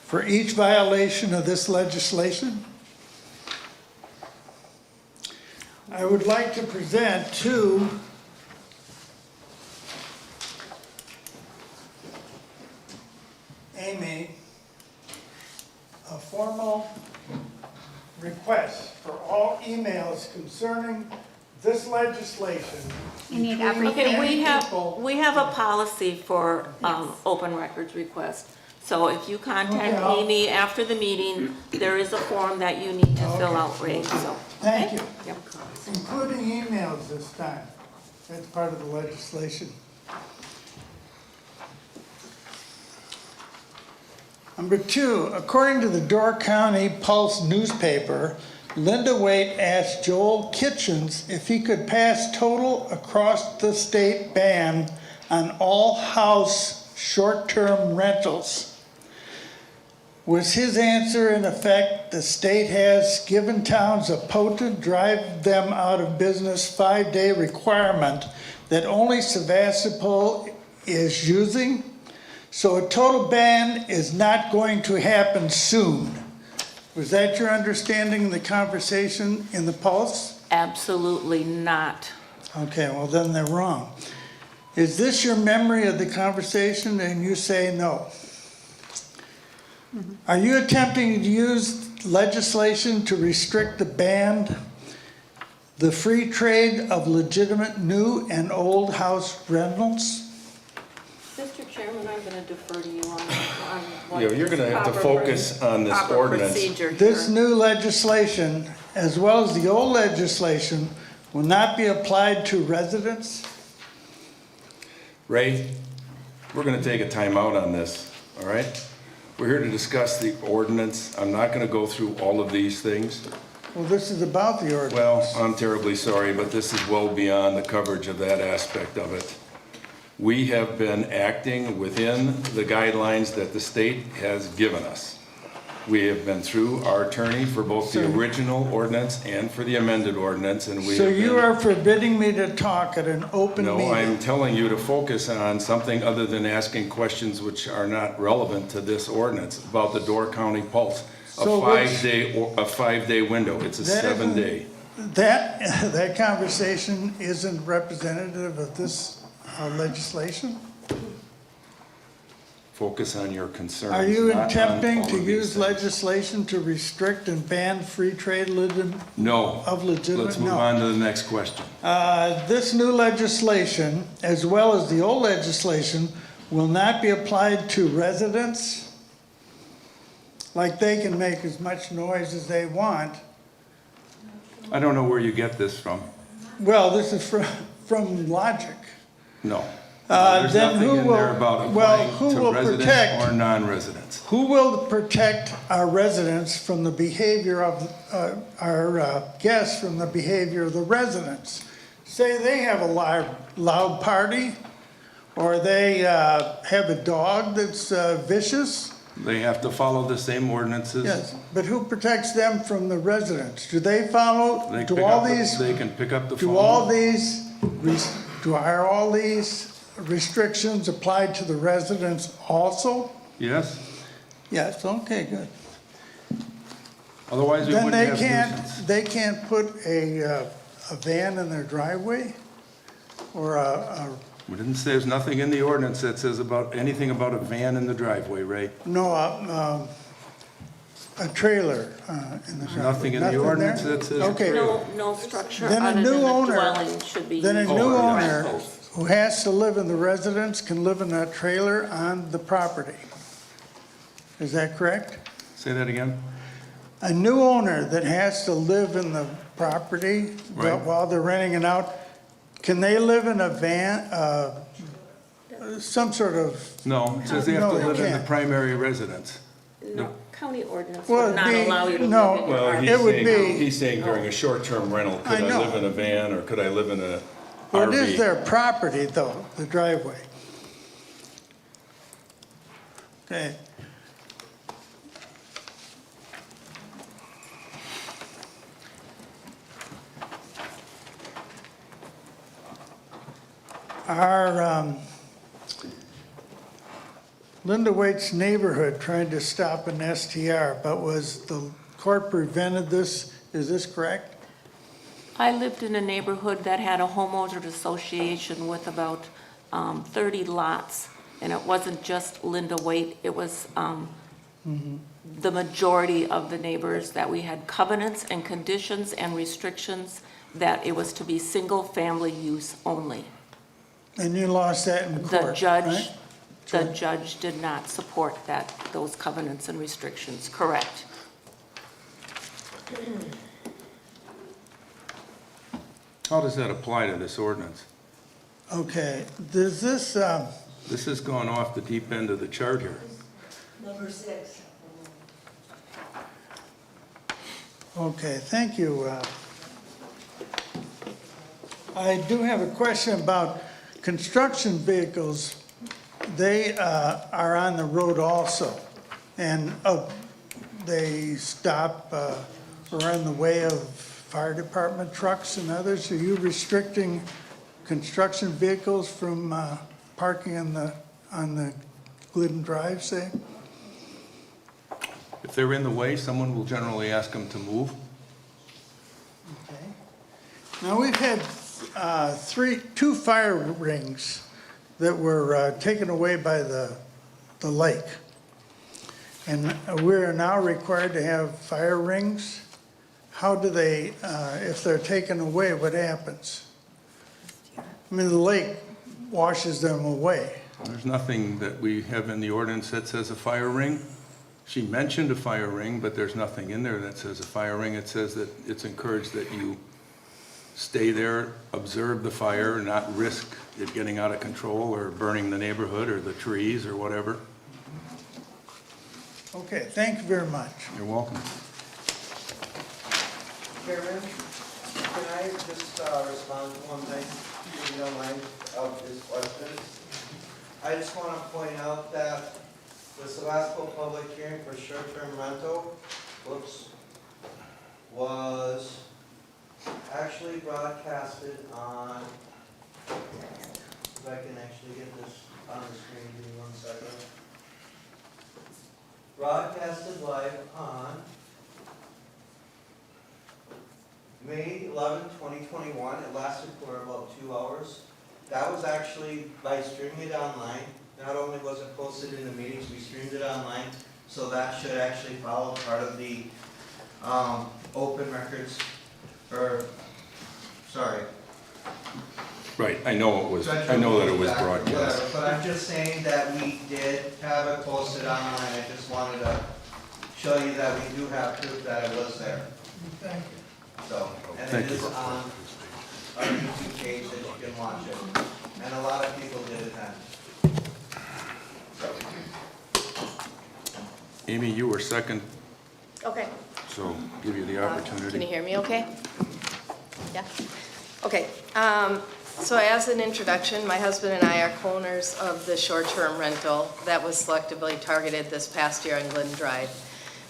for each violation of this legislation? I would like to present to Amy a formal request for all emails concerning this legislation. You need everything. Okay, we have a policy for open records request. So if you contact Amy after the meeting, there is a form that you need to fill out, Ray, so. Thank you. Yep. Including emails this time. That's part of the legislation. Number 2, according to the Door County Pulse newspaper, Linda Waite asked Joel Kitchens if he could pass total across the state ban on all house short-term rentals. Was his answer in effect, the state has given towns a potent drive them out of business 5-day requirement that only Sevastopol is using? So a total ban is not going to happen soon. Was that your understanding of the conversation in the Pulse? Absolutely not. Okay, well then they're wrong. Is this your memory of the conversation? And you say no. Are you attempting to use legislation to restrict the ban the free trade of legitimate new and old house rentals. Mr. Chairman, I'm going to defer to you on what Yeah, you're is gonna have to proper focus on this proper ordinance. procedure This here. new legislation, as well as the old legislation, will not be applied to residents. Ray, we're gonna take a timeout on this, all right? We're here to discuss the ordinance. I'm not gonna go through all of these things. Well, this is about the ordinance. Well, I'm terribly sorry, but this is well beyond the coverage of that aspect of it. We have been acting within the guidelines that the state has given us. We have been through our attorney for both the original ordinance and for the amended ordinance, and we have So been... you are forbidding me to talk at an open meeting? No, I'm telling you to focus on something other than asking questions which are not relevant to this ordinance about the Door County Pulse. So A five-day window. It's a That isn't- 7-day. That conversation isn't representative of this legislation? Focus on your concerns. Are you not on attempting all to of these use things. legislation to restrict and ban free trade No. of legitimate? Let's move No. on to the next question. This new legislation, as well as the old legislation, will not be applied to residents. Like they can make as much noise as they want. I don't know where you get this from. Well, this is from logic. No. There's Then nothing who in will- there about well, applying who to will residents protect- or non-residents. Who will protect our residents from the behavior of, our guests from the behavior of the residents? Say they have a loud party, or they have a dog that's vicious. They have to follow the same ordinances. Yes, but who protects them from the residents? Do they follow, They do pick all up the- these, They can pick up the phone. do all these, are all these restrictions applied to the residents also? Yes? Yes, okay, good. Otherwise, we Then wouldn't they have nuisance. they can't put a van in their driveway? Or We didn't say, there's nothing in the ordinance that says about, anything about a van in the driveway, Ray. no, a trailer in the driveway? Nothing in the there? ordinance that says. Okay. No structure Then a other new than a owner- dwelling should be Then a used new for owner rentals. who has to live in the residence can live in that trailer on the property. Is that correct? Say that again? A new owner that has to live in the property Right. while they're renting it out, can they live in a van, some sort of, No, it says they have No, to they live in the can't. primary residence. No, county ordinance Well, would not it'd be- allow you to no, live in your Well, RV. It would be- he's saying during a short-term rental, I could I know. live in a van or could I live in a well, it is RV? their property though, the driveway. Okay. Our Linda Waite's neighborhood tried to stop an STR, but was the court prevented this? Is this correct? I lived in a neighborhood that had a homeowners association with about 30 lots, and it wasn't just Linda Waite, it was the majority of the neighbors, that we had covenants and conditions and restrictions that it was to be single-family use only. And you lost that in The court, judge, right? the judge did not support that, those covenants and restrictions, correct? How does that apply to this ordinance? Okay, does this, This has gone off the deep end of the chart here. Number 6. okay, thank you. I do have a question about construction vehicles. They are on the road also, and they stop or are in the way of fire department trucks and others. Are you restricting construction vehicles from parking on the Glidden Drive, say? If they're in the way, someone will generally ask them to move. Okay. Now, we've had two fire rings that were taken away by the lake. And we're now required to have fire rings. how do they, if they're taken away, what happens? I mean, the lake washes them away. There's nothing that we have in the ordinance that says a fire ring. She mentioned a fire ring, but there's nothing in there that says a fire ring. It says that it's encouraged that you stay there, observe the fire, not risk it getting out of control or burning the neighborhood or the trees or whatever. Okay, thank you very much. You're welcome. Chairman, can I just respond to one thing, if you don't mind, of his questions? I just want to point out that the Sevastopol public hearing for short-term rental, was actually broadcasted on, if I can actually get this on the screen, give me 1 second. Broadcasted live on May 11, 2021. It lasted for about 2 hours. That was actually by streaming it online. Not only was it posted in the meetings, we streamed it online, so that should actually follow part of the open records, or, sorry. Right, I know that it was broadcast. Whatever, but I'm just saying that we did have it posted online. I just wanted to show you that we do have proof that it was there. Thank you. So, and Thank it is you. on our YouTube page that you can watch it. And a lot of people did attend. Amy, you were second, Okay. so give you the opportunity. Can you hear me okay? Yeah? Okay. So as an introduction, my husband and I are co-owners of the short-term rental that was selectively targeted this past year on Glidden Drive.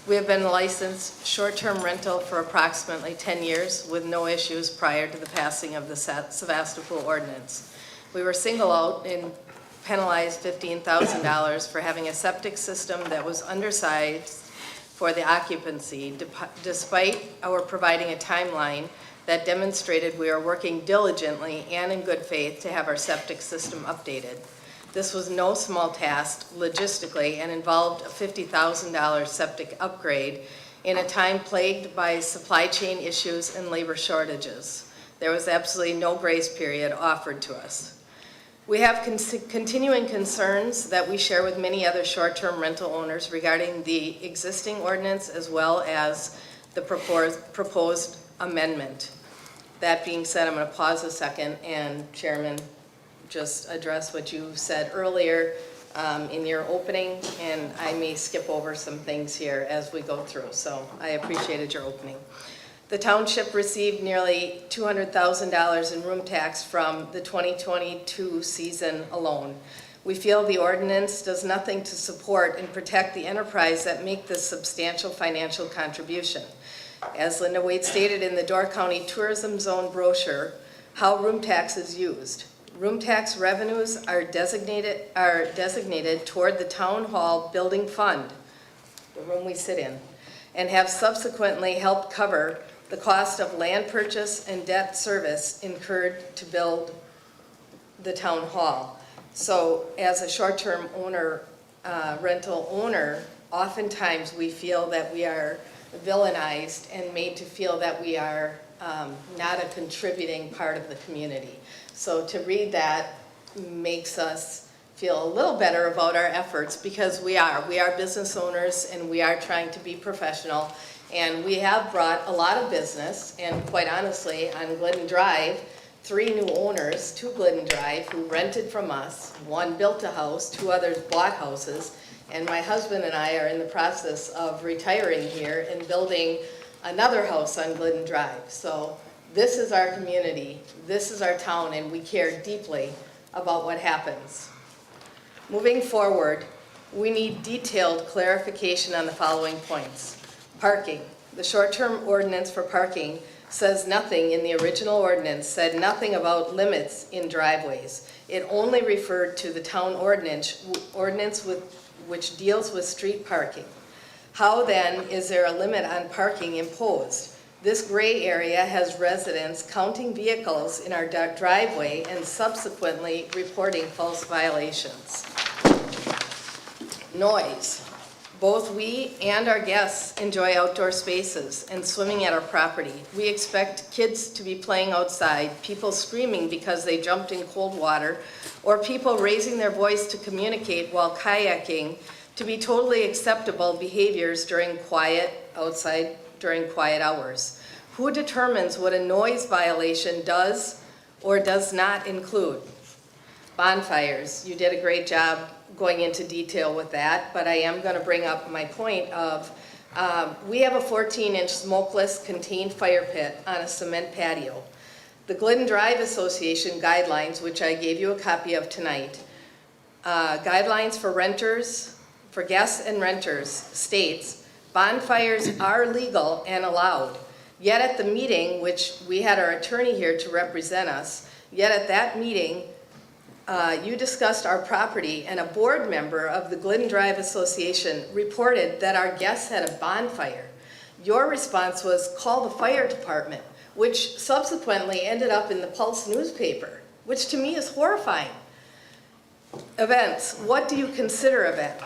We have been licensed short-term rental for approximately 10 years with no issues prior to the passing of the Sevastopol ordinance. We were singled out and penalized $15,000 for having a septic system that was undersized for the occupancy, despite our providing a timeline that demonstrated we are working diligently and in good faith to have our septic system updated. This was no small task logistically and involved a $50,000 septic upgrade in a time plagued by supply chain issues and labor shortages. There was absolutely no grace period offered to us. We have continuing concerns that we share with many other short-term rental owners regarding the existing ordinance as well as the proposed amendment. That being said, I'm going to pause a second and Chairman, just address what you said earlier in your opening, and I may skip over some things here as we go through, so I appreciated your opening. The township received nearly $200,000 in room tax from the 2022 season alone. We feel the ordinance does nothing to support and protect the enterprise that make this substantial financial contribution. As Linda Waite stated in the Door County Tourism Zone brochure, how room tax is used. Room tax revenues are designated toward the Town Hall Building Fund, the room we sit in, and have subsequently helped cover the cost of land purchase and debt service incurred to build the town hall. So as a short-term owner, rental owner, oftentimes we feel that we are villainized and made to feel that we are not a contributing part of the community. So to read that makes us feel a little better about our efforts, because we are business owners and we are trying to be professional, and we have brought a lot of business, and quite honestly, on Glidden Drive, 3 new owners to Glidden Drive who rented from us. 1 built a house, 2 others bought houses, and my husband and I are in the process of retiring here and building another house on Glidden Drive. So this is our community, this is our town, and we care deeply about what happens. Moving forward, we need detailed clarification on the following points. Parking. The short-term ordinance for parking says nothing in the original ordinance, said nothing about limits in driveways. It only referred to the town ordinance which deals with street parking. How then is there a limit on parking imposed? This gray area has residents counting vehicles in our driveway and subsequently reporting false violations. Noise. Both we and our guests enjoy outdoor spaces and swimming at our property. We expect kids to be playing outside, people screaming because they jumped in cold water, or people raising their voice to communicate while kayaking to be totally acceptable behaviors during quiet hours. Who determines what a noise violation does or does not include? Bonfires, you did a great job going into detail with that, but I am going to bring up my point of we have a 14-inch smokeless contained fire pit on a cement patio. The Glidden Drive Association guidelines, which I gave you a copy of tonight, guidelines for renters, for guests and renters, states bonfires are legal and allowed. Yet at the meeting, which we had our attorney here to represent us, yet at that meeting, you discussed our property, and a board member of the Glidden Drive Association reported that our guests had a bonfire. Your response was call the fire department, which subsequently ended up in the Pulse newspaper, which to me is horrifying. Events, what do you consider event?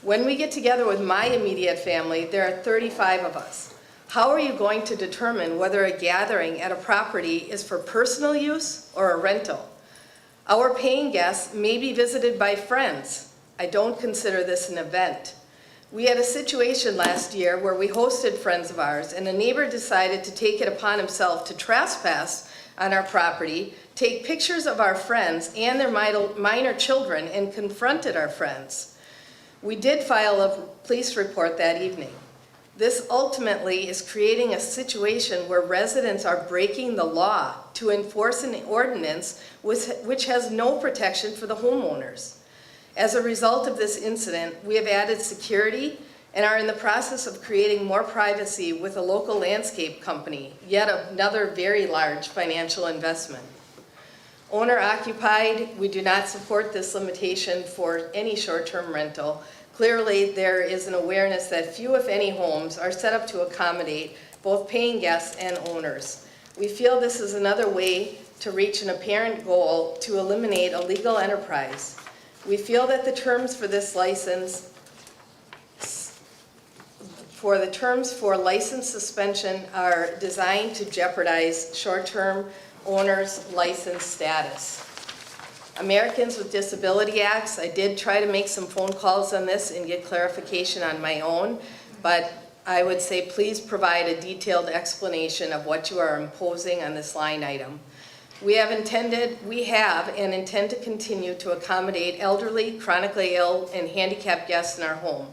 When we get together with my immediate family, there are 35 of us. How are you going to determine whether a gathering at a property is for personal use or a rental? Our paying guests may be visited by friends. I don't consider this an event. We had a situation last year where we hosted friends of ours, and a neighbor decided to take it upon himself to trespass on our property, take pictures of our friends and their minor children, and confronted our friends. We did file a police report that evening. This ultimately is creating a situation where residents are breaking the law to enforce an ordinance which has no protection for the homeowners. As a result of this incident, we have added security and are in the process of creating more privacy with a local landscape company, yet another very large financial investment. Owner occupied, we do not support this limitation for any short-term rental. Clearly, there is an awareness that few, if any, homes are set up to accommodate both paying guests and owners. We feel this is another way to reach an apparent goal to eliminate illegal enterprise. We feel that the terms for this license, for license suspension are designed to jeopardize short-term owners' license status. Americans with Disability Acts, I did try to make some phone calls on this and get clarification on my own, but I would say please provide a detailed explanation of what you are imposing on this line item. We have and intend to continue to accommodate elderly, chronically ill, and handicapped guests in our home.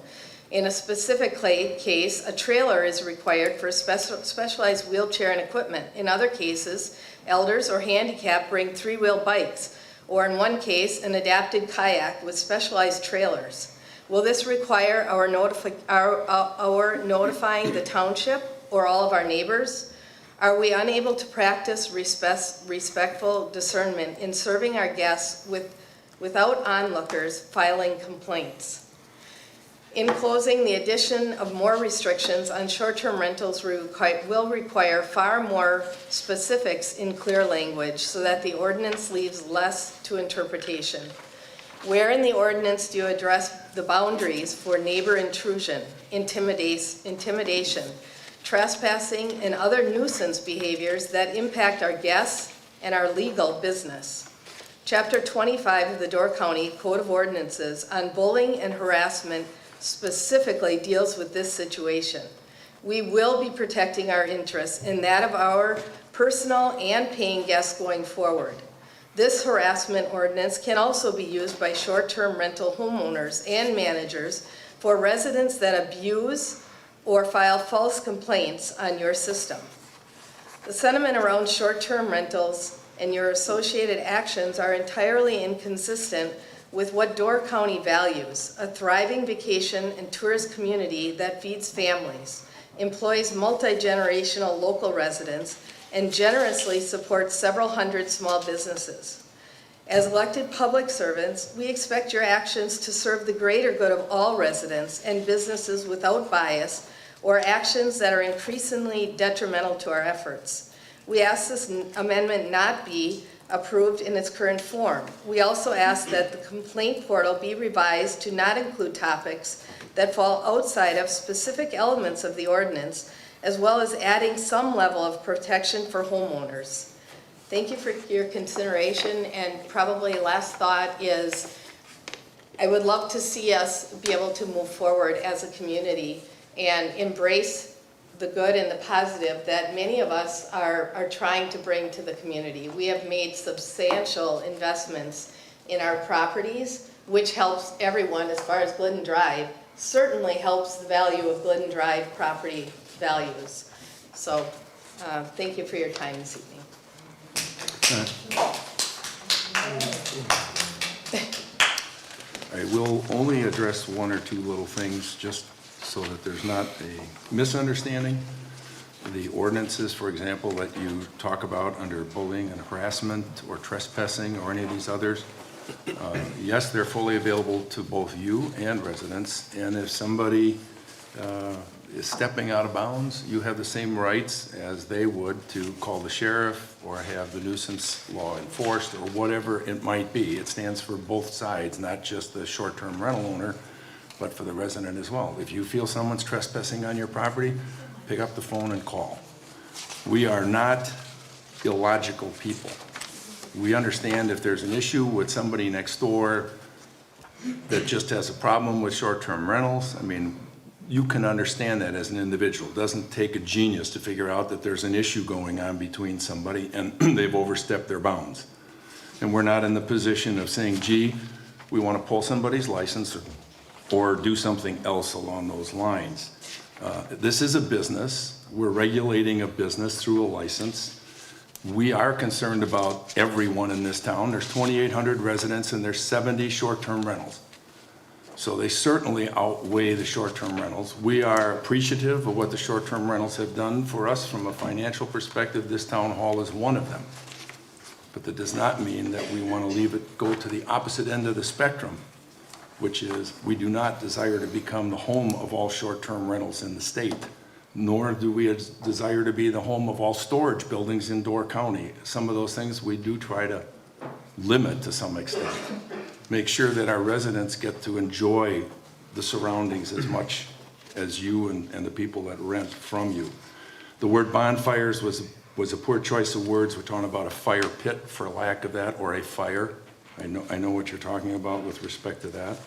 In a specific case, a trailer is required for specialized wheelchair and equipment. In other cases, elders or handicapped bring three-wheel bikes, or in one case, an adapted kayak with specialized trailers. Will this require our notifying the township or all of our neighbors? Are we unable to practice respectful discernment in serving our guests without onlookers filing complaints? In closing, the addition of more restrictions on short-term rentals will require far more specifics in clear language so that the ordinance leaves less to interpretation. Where in the ordinance do you address the boundaries for neighbor intrusion, intimidation, trespassing, and other nuisance behaviors that impact our guests and our legal business? Chapter 25 of the Door County Code of Ordinances on bullying and harassment specifically deals with this situation. We will be protecting our interests and that of our personal and paying guests going forward. This harassment ordinance can also be used by short-term rental homeowners and managers for residents that abuse or file false complaints on your system. The sentiment around short-term rentals and your associated actions are entirely inconsistent with what Door County values: a thriving vacation and tourist community that feeds families, employs multi-generational local residents, and generously supports several hundred small businesses. As elected public servants, we expect your actions to serve the greater good of all residents and businesses without bias or actions that are increasingly detrimental to our efforts. We ask this amendment not be approved in its current form. We also ask that the complaint portal be revised to not include topics that fall outside of specific elements of the ordinance, as well as adding some level of protection for homeowners. Thank you for your consideration, and probably last thought is, I would love to see us be able to move forward as a community and embrace the good and the positive that many of us are trying to bring to the community. We have made substantial investments in our properties, which helps everyone as far as Glidden Drive, certainly helps the value of Glidden Drive property values. So thank you for your time this evening. I will only address one or two little things just so that there's not a misunderstanding. The ordinances, for example, that you talk about under bullying and harassment or trespassing or any of these others, yes, they're fully available to both you and residents. And if somebody is stepping out of bounds, you have the same rights as they would to call the sheriff or have the nuisance law enforced or whatever it might be. It stands for both sides, not just the short-term rental owner, but for the resident as well. If you feel someone's trespassing on your property, pick up the phone and call. We are not illogical people. We understand if there's an issue with somebody next door that just has a problem with short-term rentals, I mean, you can understand that as an individual. It doesn't take a genius to figure out that there's an issue going on between somebody and they've overstepped their bounds. And we're not in the position of saying, gee, we want to pull somebody's license or do something else along those lines. This is a business. We're regulating a business through a license. We are concerned about everyone in this town. There's 2,800 residents and there's 70 short-term rentals. So they certainly outweigh the short-term rentals. We are appreciative of what the short-term rentals have done for us from a financial perspective. This town hall is one of them. But that does not mean that we want to leave it go to the opposite end of the spectrum, which is we do not desire to become the home of all short-term rentals in the state, nor do we desire to be the home of all storage buildings in Door County. Some of those things we do try to limit to some extent. Make sure that our residents get to enjoy the surroundings as much as you and the people that rent from you. The word bonfires was a poor choice of words. We're talking about a fire pit, for lack of that, or a fire. I know what you're talking about with respect to that.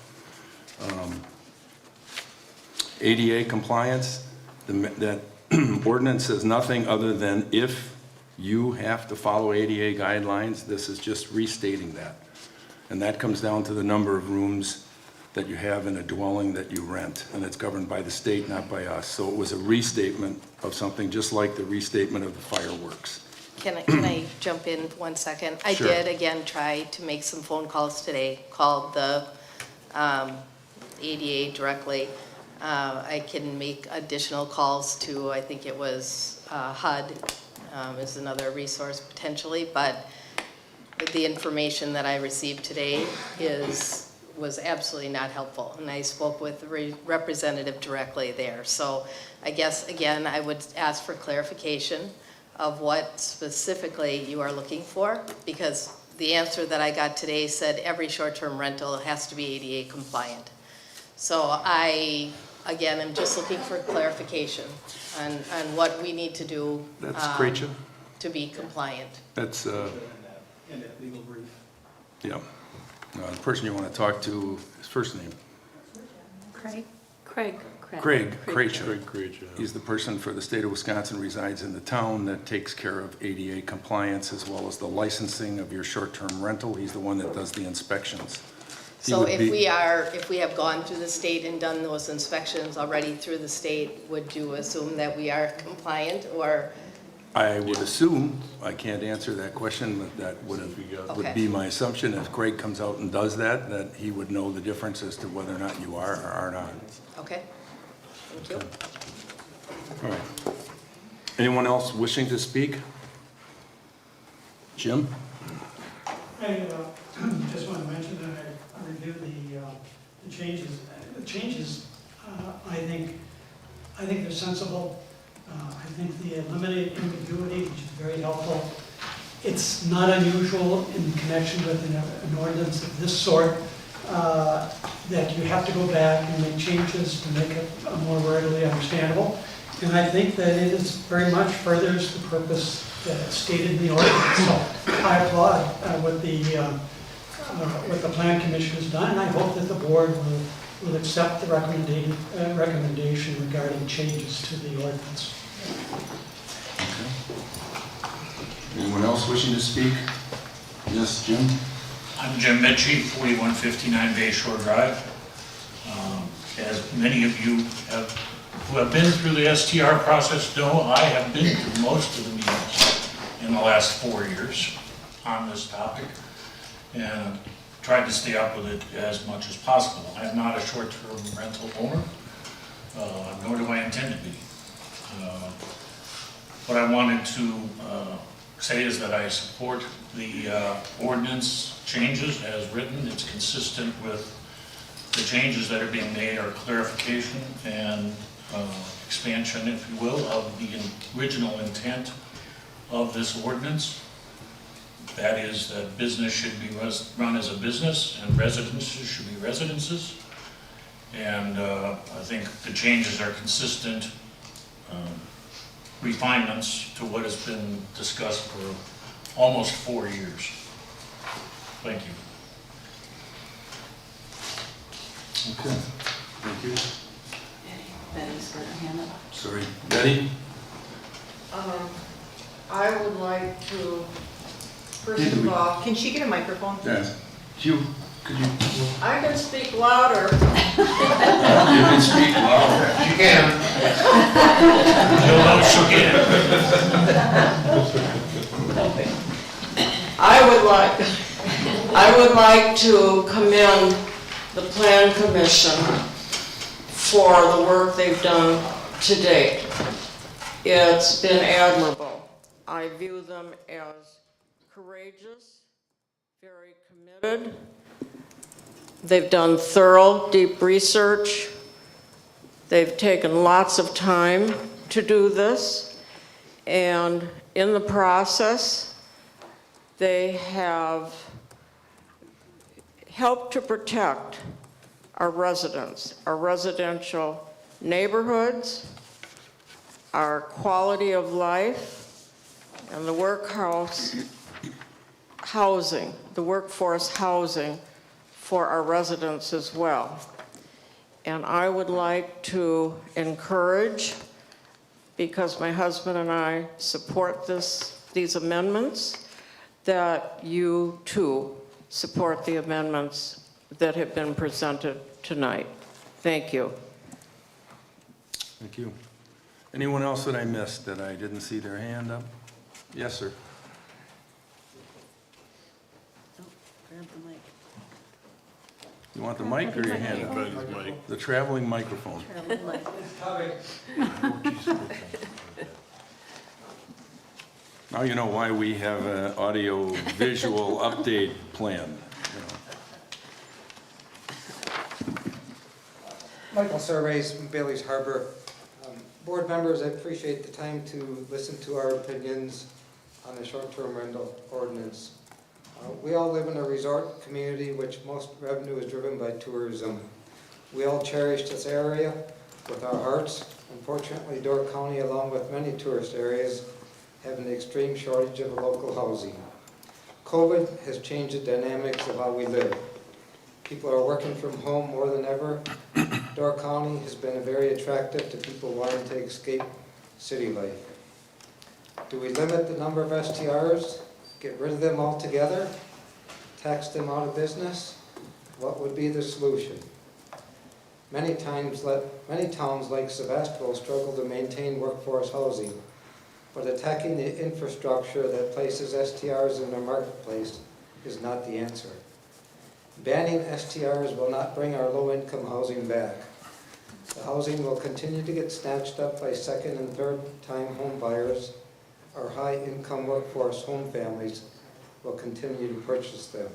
ADA compliance, that ordinance says nothing other than if you have to follow ADA guidelines, this is just restating that. And that comes down to the number of rooms that you have in a dwelling that you rent, and it's governed by the state, not by us. So it was a restatement of something just like the restatement of the fireworks. Can I jump in 1 second? I Sure. did, again, try to make some phone calls today, called the ADA directly. I can make additional calls to, I think it was HUD is another resource potentially, but the information that I received today was absolutely not helpful. And I spoke with the representative directly there. So I guess, again, I would ask for clarification of what specifically you are looking for, because the answer that I got today said every short-term rental has to be ADA compliant. So I, again, am just looking for clarification on what we need to do to be compliant. That's, In that legal brief. yeah. The person you want to talk to, his first name? Craig. Craig Krejcia. He's the person for the state of Wisconsin, resides in the town, that takes care of ADA compliance as well as the licensing of your short-term rental. He's the one that does the inspections. So if we have gone through the state and done those inspections already through the state, would you assume that we are compliant, or? I would assume, I can't answer that question, but that would be my assumption. If Craig comes out and does that, that he would know the difference as to whether or not you are or are not. Okay, thank you. All right. Anyone else wishing to speak? Jim? I just want to mention that I reviewed the changes. The changes, I think they're sensible. I think they eliminate ambiguity, which is very helpful. It's not unusual in connection with an ordinance of this sort that you have to go back and make changes to make it more readily understandable. And I think that it is very much furthers the purpose that's stated in the ordinance. So I applaud what the Plan Commission has done, and I hope that the board will accept the recommendation regarding changes to the ordinance. Anyone else wishing to speak? Yes, Jim? I'm Jim Mitchie, 4159 Bay Shore Drive. As many of you who have been through the STR process know, I have been to most of the meetings in the last 4 years on this topic and tried to stay up with it as much as possible. I am not a short-term rental owner, nor do I intend to be. What I wanted to say is that I support the ordinance changes as written. It's consistent with the changes that are being made, or clarification and expansion, if you will, of the original intent of this ordinance. That is that business should be run as a business and residences should be residences. And I think the changes are consistent refinements to what has been discussed for almost 4 years. Thank you. Okay, thank you. Betty's got her hand up. Sorry, Betty? I would like to, first of all, Can she get a microphone? Yes. Could you? I can speak louder. You can speak louder. You can. You'll know she'll get it. I would like to commend the Plan Commission for the work they've done to date. It's been admirable. I view them as courageous, very committed. They've done thorough, deep research. They've taken lots of time to do this. And in the process, they have helped to protect our residents, our residential neighborhoods, our quality of life, and the workforce housing for our residents as well. And I would like to encourage, because my husband and I support these amendments, that you too support the amendments that have been presented tonight. Thank you. Thank you. Anyone else that I missed that I didn't see their hand up? Yes, sir. Grab the mic. You want the mic or your hand up? Betty's mic. The traveling microphone. Traveling mic. Now you know why we have an audio-visual update plan. Michael Surveys from Bailey's Harbor. Board members, I appreciate the time to listen to our opinions on the short-term rental ordinance. We all live in a resort community which most revenue is driven by tourism. We all cherish this area with our hearts. Unfortunately, Door County, along with many tourist areas, have an extreme shortage of local housing. COVID has changed the dynamics of how we live. People are working from home more than ever. Door County has been very attractive to people wanting to escape city life. Do we limit the number of STRs? Get rid of them altogether? Tax them out of business? What would be the solution? Many towns like Sevastopol struggle to maintain workforce housing, but attacking the infrastructure that places STRs in their marketplace is not the answer. Banning STRs will not bring our low-income housing back. The housing will continue to get snatched up by second and third-time home buyers. Our high-income workforce home families will continue to purchase them.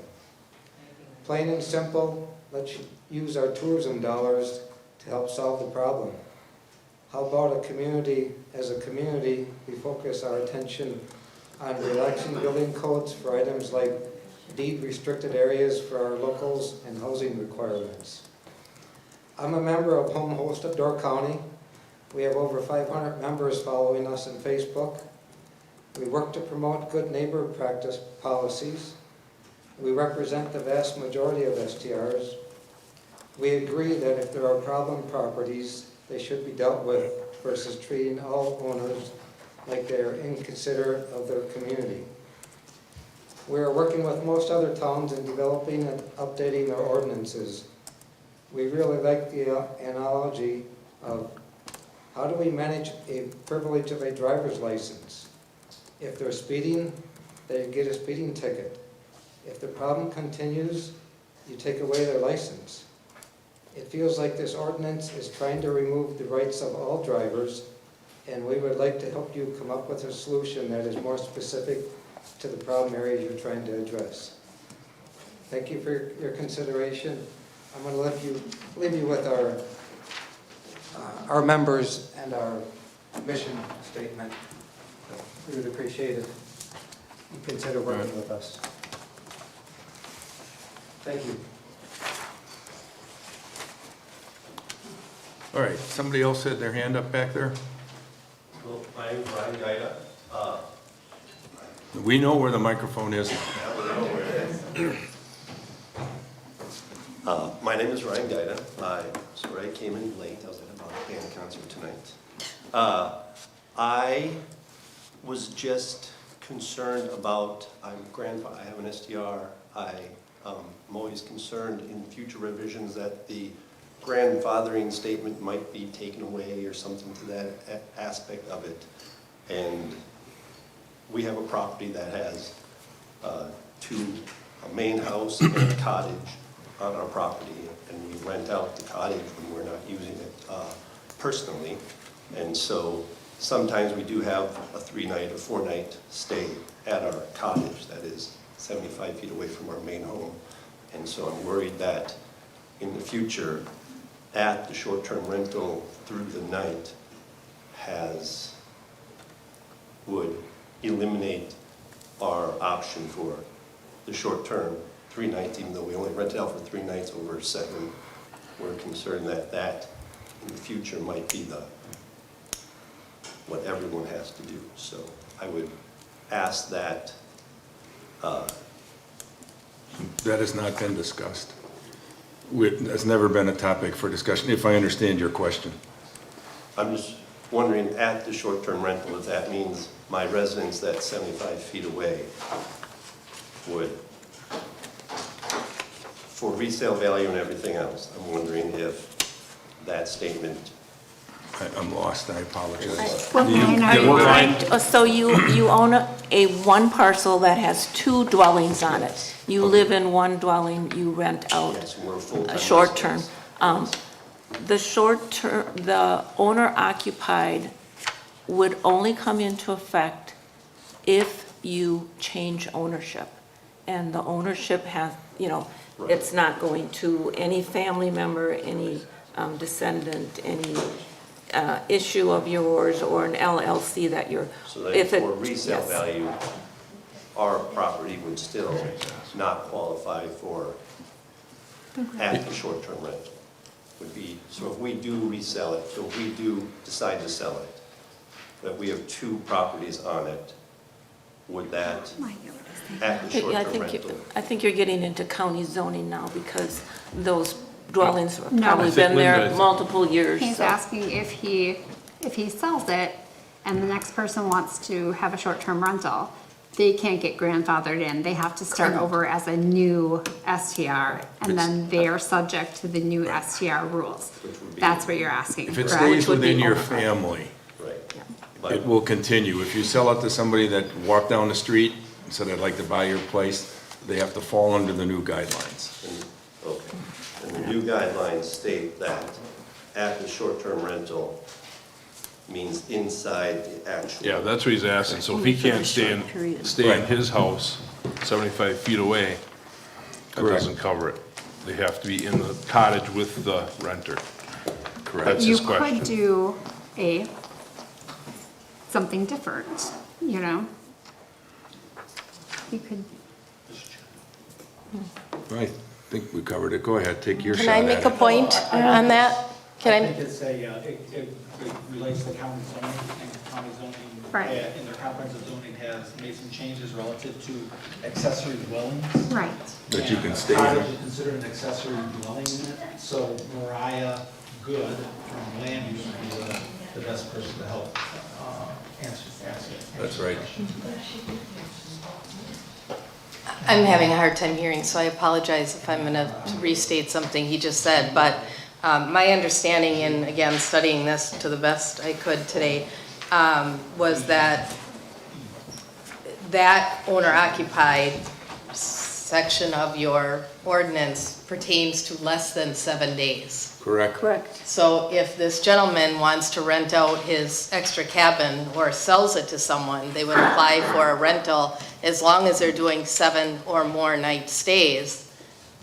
Plain and simple, let's use our tourism dollars to help solve the problem. How about as a community, we focus our attention on relaxing building codes for items like deed restricted areas for our locals and housing requirements. I'm a member of Home Host of Door County. We have over 500 members following us on Facebook. We work to promote good neighbor practice policies. We represent the vast majority of STRs. We agree that if there are problem properties, they should be dealt with versus treating all owners like they are inconsiderate of their community. We are working with most other towns in developing and updating their ordinances. We really like the analogy of how do we manage a privilege of a driver's license? If they're speeding, they get a speeding ticket. If the problem continues, you take away their license. It feels like this ordinance is trying to remove the rights of all drivers, and we would like to help you come up with a solution that is more specific to the problem areas you're trying to address. Thank you for your consideration. I'm going to leave you with our members and our mission statement. We would appreciate it. You consider working with us. Thank you. All right, somebody else had their hand up back there? Well, I'm Brian Gaida. We know where the microphone is. My name is Ryan Gaida. Sorry I came in late. I was at a band concert tonight. I was just concerned about, I have an STR. I'm always concerned in future revisions that the grandfathering statement might be taken away or something to that aspect of it. And we have a property that has a main house and a cottage on our property, and we rent out the cottage when we're not using it personally. And so sometimes we do have a 3-night or 4-night stay at our cottage that is 75 feet away from our main home. And so I'm worried that in the future, at the short-term rental through the night would eliminate our option for the short-term 3 nights, even though we only rent it out for 3 nights over 7. We're concerned that in the future might be what everyone has to do. So I would ask that. That has not been discussed. That's never been a topic for discussion, if I understand your question. I'm just wondering, at the short-term rental, if that means my residence that's 75 feet away would, for resale value and everything else, I'm wondering if that statement. I'm lost, I apologize. So you own a one parcel that has 2 dwellings on it. You live in one dwelling, you rent out a short term. The owner occupied would only come into effect if you change ownership. And the ownership has, it's not going to any family member, any descendant, any issue of yours or an LLC that you're. So that for resale value, our property would still not qualify for at the short-term rental. Would be, so if we do resell it, so if we do decide to sell it, but we have 2 properties on it, would that, at the short-term rental? I think you're getting into county zoning now because those dwellings have probably been there multiple years. He's asking if he sells it and the next person wants to have a short-term rental, they can't get grandfathered in. They have to start over as a new STR, and then they are subject to the new STR rules. That's what you're asking, If it correct? stays within your family, Right. it will continue. If you sell it to somebody that walked down the street and said, I'd like to buy your place, they have to fall under the new guidelines. Okay. And the new guidelines state that at the short-term rental means inside the actual. Yeah, that's what he's asking. So if he can't stay in his house 75 feet away, that doesn't cover it. They have to be in the cottage with the renter. Correct. That's his question. You could do something different, You could. Right. think we covered it. Go ahead, take your shot Can I at make it. a point on that? Can think it's it relates to county zoning, and county zoning, Right. in their comprehensive zoning has made some changes relative to accessory dwellings. Right. That you can stay Cottage in. is considered an accessory dwelling unit, so Mariah Good from land use would be the best person to help answer. That's right. I'm having a hard time hearing, so I apologize if I'm going to restate something he just said. But my understanding, and again, studying this to the best I could today, was that owner-occupied section of your ordinance pertains to less than 7 days. Correct. Correct. So if this gentleman wants to rent out his extra cabin or sells it to someone, they would apply for a rental as long as they're doing 7 or more night stays.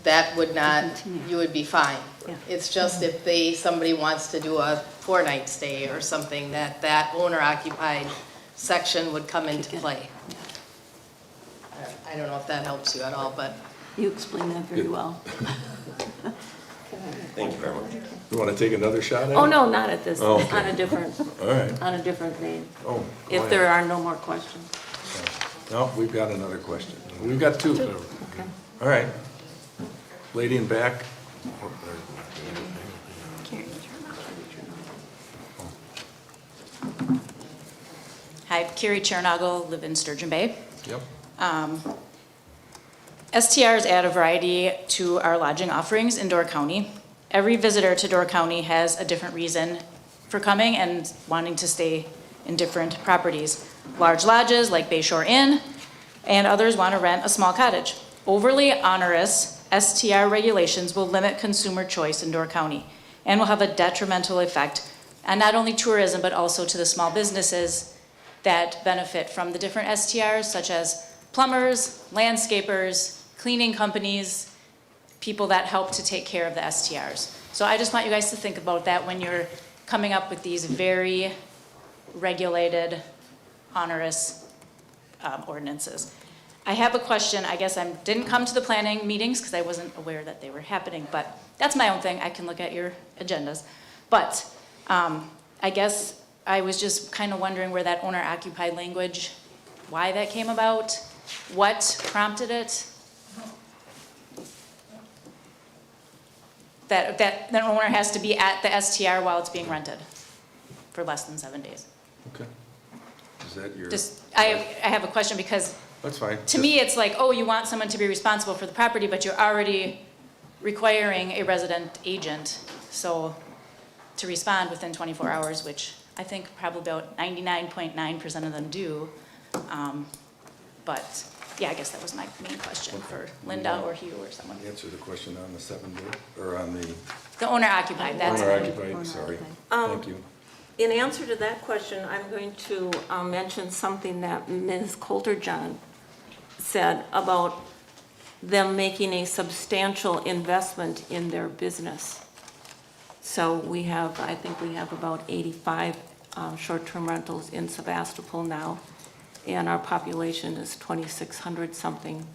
That would not, you would be fine. Yeah. It's just if somebody wants to do a 4-night stay or something, that owner-occupied section would come into play. I don't know if that helps you at all, but. You explained that very well. Thank you very much. You want to take another shot at it? Oh, no, not at this, Oh, okay. on a different, All right. on a different vein. Oh, go If ahead. there are no more questions. No, we've got another question. We've got two. Okay. All right. Lady in back. Hi, Carrie Chernago, live in Sturgeon Bay. Yep. STRs add a variety to our lodging offerings in Door County. Every visitor to Door County has a different reason for coming and wanting to stay in different properties. Large lodges like Bayshore Inn, and others want to rent a small cottage. Overly onerous STR regulations will limit consumer choice in Door County and will have a detrimental effect on not only tourism, but also to the small businesses that benefit from the different STRs, such as plumbers, landscapers, cleaning companies, people that help to take care of the STRs. So I just want you guys to think about that when you're coming up with these very regulated, onerous ordinances. I have a question. I guess I didn't come to the planning meetings because I wasn't aware that they were happening, but that's my own thing. I can look at your agendas. But I guess I was just kind of wondering where that owner-occupied language, why that came about, what prompted it. That the owner has to be at the STR while it's being rented for less than 7 days. Okay. Is that your? I have a question because That's fine. to me, it's like, oh, you want someone to be responsible for the property, but you're already requiring a resident agent, so to respond within 24 hours, which I think probably about 99.9% of them do. But yeah, I guess that was my main question for Linda or Hugh or someone. Answer the question on the 7 day, or on the The owner-occupied, that's owner occupied, sorry. Thank you. In answer to that question, I'm going to mention something that Ms. Coulter-John said about them making a substantial investment in their business. So we have, I think we have about 85 short-term rentals in Sevastopol now, and our population is 2,600 something.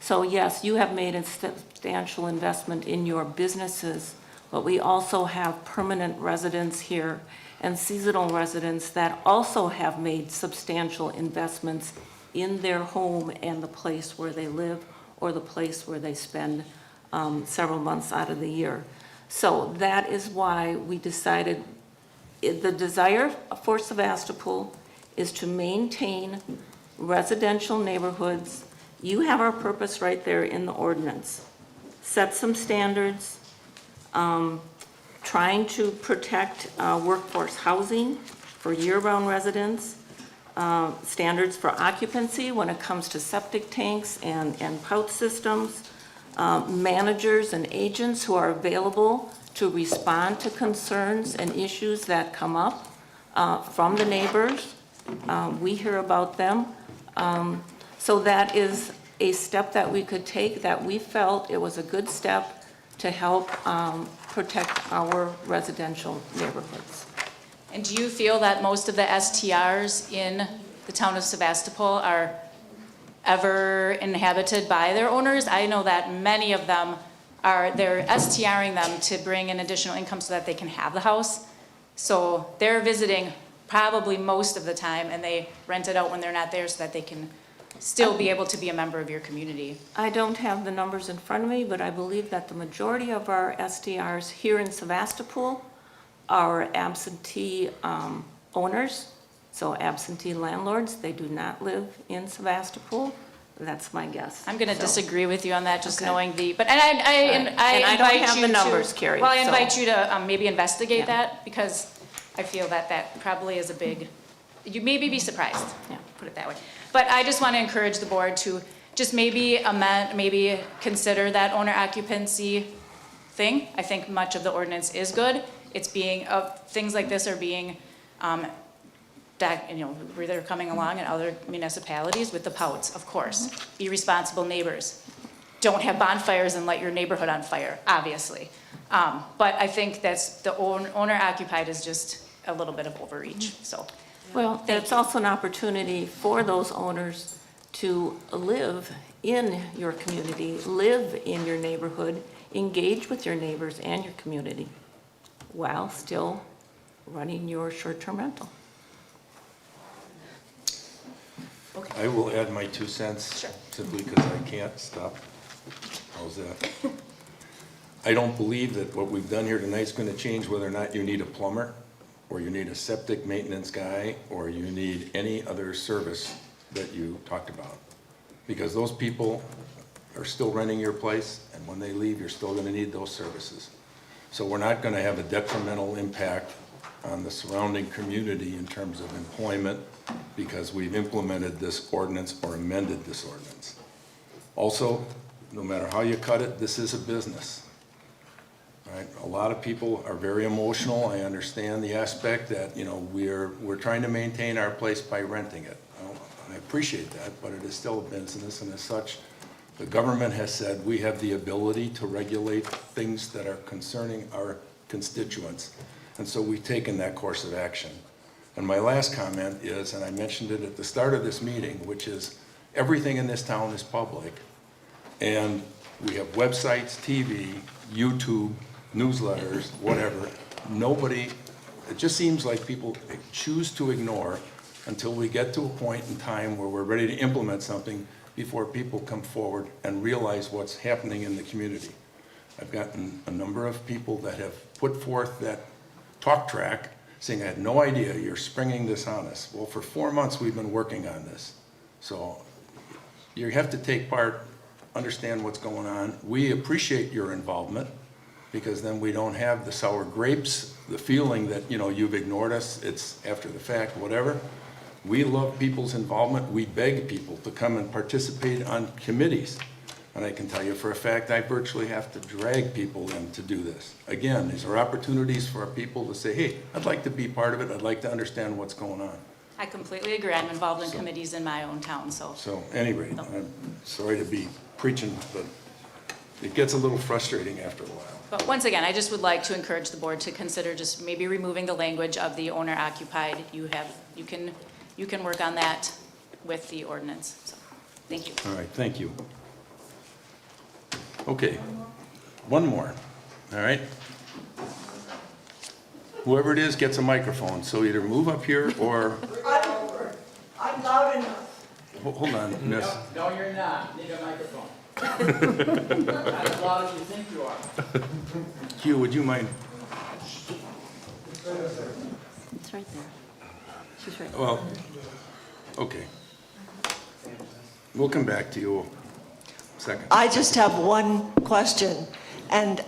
So yes, you have made a substantial investment in your businesses, but we also have permanent residents here and seasonal residents that also have made substantial investments in their home and the place where they live or the place where they spend several months out of the year. So that is why we decided, the desire for Sevastopol is to maintain residential neighborhoods. You have our purpose right there in the ordinance. Set some standards, trying to protect workforce housing for year-round residents, standards for occupancy when it comes to septic tanks and pout systems, managers and agents who are available to respond to concerns and issues that come up from the neighbors. We hear about them. So that is a step that we could take, that we felt it was a good step to help protect our residential neighborhoods. And do you feel that most of the STRs in the town of Sevastopol are ever inhabited by their owners? I know that many of them they're STRing them to bring in additional income so that they can have the house. So they're visiting probably most of the time, and they rent it out when they're not there so that they can still be able to be a member of your community. I don't have the numbers in front of me, but I believe that the majority of our STRs here in Sevastopol are absentee owners, so absentee landlords. They do not live in Sevastopol. That's my guess. I'm going to So- disagree with you on that, just Okay. knowing the, but, And I don't invite have you the to- numbers, Carrie, Well, I so- invite you to maybe investigate Yeah. that, because I feel that that probably is a big, you'd maybe be surprised, put it that way. But I just want to encourage the board to just maybe amend, maybe consider that owner occupancy thing. I think much of the ordinance is good. It's being, things like this are being, that, where they're coming along in other municipalities with the pouts, of course. Be responsible neighbors. Don't have bonfires and light your neighborhood on fire, obviously. But I think that's, the owner occupied is just a little bit of overreach, so. Well, it's also an opportunity for those owners to live in your community, live in your neighborhood, engage with your neighbors and your community, while still running your short-term rental. I will add my 2 cents simply because I can't stop. How's that? I don't believe that what we've done here tonight is going to change whether or not you need a plumber, or you need a septic maintenance guy, or you need any other service that you talked about. Because those people are still renting your place, and when they leave, you're still going to need those services. So we're not going to have a detrimental impact on the surrounding community in terms of employment because we've implemented this ordinance or amended this ordinance. Also, no matter how you cut it, this is a business. Right? A lot of people are very emotional. I understand the aspect that, we're trying to maintain our place by renting it. Well, I appreciate that, but it is still a business, and as such, the government has said we have the ability to regulate things that are concerning our constituents, and so we've taken that course of action. And my last comment is, and I mentioned it at the start of this meeting, which is everything in this town is public, and we have websites, TV, YouTube, newsletters, whatever. Nobody, it just seems like people choose to ignore until we get to a point in time where we're ready to implement something before people come forward and realize what's happening in the community. I've gotten a number of people that have put forth that talk track saying, I had no idea you're springing this on us. Well, for 4 months we've been working on this. So you have to take part, understand what's going on. We appreciate your involvement, because then we don't have the sour grapes, the feeling that, you've ignored us, it's after the fact, whatever. We love people's involvement. We beg people to come and participate on committees. And I can tell you for a fact, I virtually have to drag people in to do this. Again, these are opportunities for our people to say, hey, I'd like to be part of it. I'd like to understand what's going on. I completely agree. I'm involved in committees in my own town, so. So anyway, I'm sorry to be preaching, but it gets a little frustrating after a while. But once again, I just would like to encourage the board to consider just maybe removing the language of the owner occupied. You can work on that with the ordinance, so, thank you. All right, thank you. Okay, one more, all right? Whoever it is gets a microphone, so either move up here or, I'm loud enough. hold on, miss. No, you're not. Need a microphone. Not as loud as you think you are. Hugh, would you mind? It's right there. She's right there. Well, okay. We'll come back to you second. I just have one question, and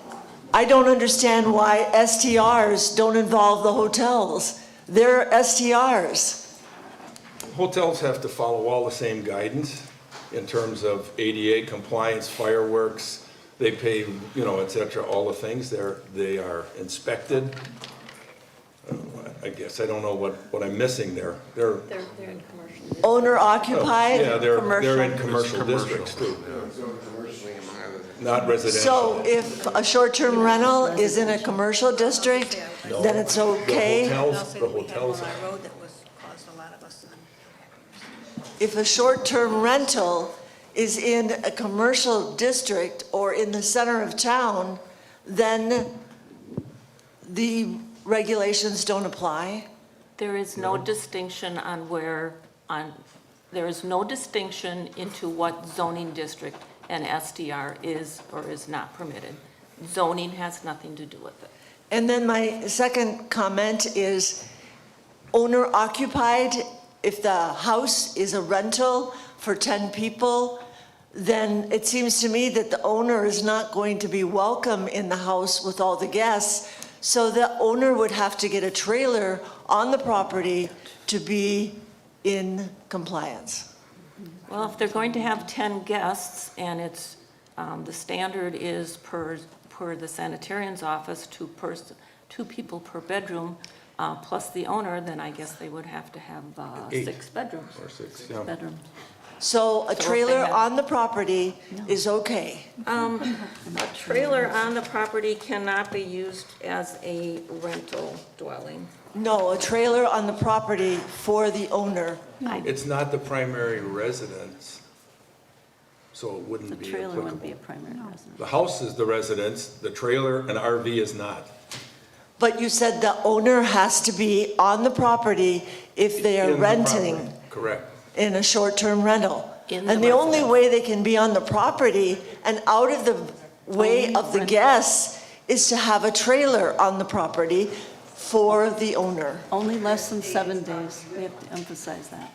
I don't understand why STRs don't involve the hotels. They're STRs. Hotels have to follow all the same guidance in terms of ADA compliance, fireworks, they pay, et cetera, all the things. They are inspected. I guess, I don't know what I'm missing there. They're in commercial. Owner occupied, yeah, they're commercial. in commercial districts too. Not residential. So if a short-term rental is in a commercial district, then it's okay? The hotels. If a short-term rental is in a commercial district or in the center of town, then the regulations don't apply? There is no distinction there is no distinction into what zoning district an STR is or is not permitted. Zoning has nothing to do with it. And then my second comment is owner occupied. If the house is a rental for 10 people, then it seems to me that the owner is not going to be welcome in the house with all the guests. So the owner would have to get a trailer on the property to be in compliance. Well, if they're going to have 10 guests and it's, the standard is per the sanitarian's office, two people per bedroom, plus the owner, then I guess they would have to have 6 bedrooms. Or 6, yeah. Bedrooms. So a trailer on the property is okay? A trailer on the property cannot be used as a rental dwelling. No, a trailer on the property for the owner. It's not the primary residence, so it wouldn't be Trailer wouldn't be applicable. a primary residence. The house is the residence, the trailer, an RV is not. But you said the owner has to be on the property if they are In the renting property. Correct. in a short-term rental. In And the only way they can be on the property and out of the way of the guests is to have a trailer on the property for the owner. Only less than 7 days. We have to emphasize that.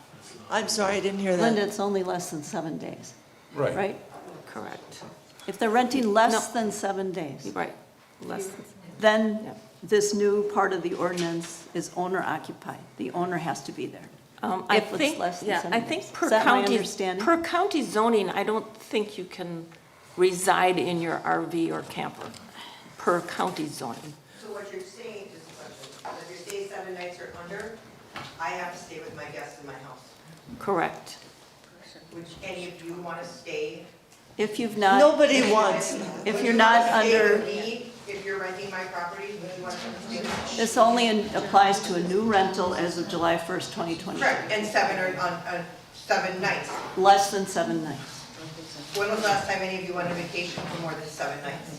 I'm sorry, I didn't hear that. Linda, it's only less than 7 days, Right. right? Correct. If they're renting less No. than 7 days, Right. Less than. then this new part of the ordinance is owner occupied. The owner has to be there. I If it's think, less than yeah, 7 I days. think per Is that my county, understanding? per county zoning, I don't think you can reside in your RV or camper, per county zoning. So what you're saying, just a question, if you're staying 7 nights or under, I have to stay with my guests in my house. Correct. Which any of you want to stay? If you've not. Nobody wants. If Would you're you not wanna stay under, with me if you're renting my property, would you want to stay with me? this only applies to a new rental as of July 1st, 2020. Correct, and 7 or on 7 nights. Less than 7 nights. When was the last time any of you went on vacation for more than 7 nights?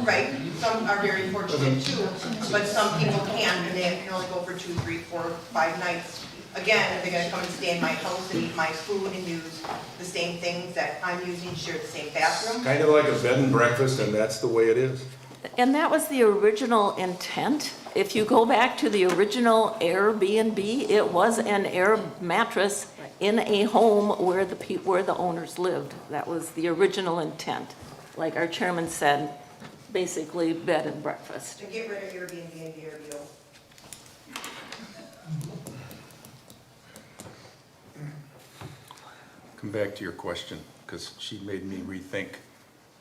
Right, some are very fortunate too, but some people can't, and they can only go for 2, 3, 4, 5 nights. Again, if they're gonna come and stay in my house and eat my food and use the same things that I'm using, share the same bathroom. Kind of like a bed and breakfast, and that's the way it is. And that was the original intent. If you go back to the original Airbnb, it was an air mattress in a home where the owners lived. That was the original intent. Like our chairman said, basically bed and breakfast. To get rid of Airbnb and VRBO. Come back to your question, because she made me rethink,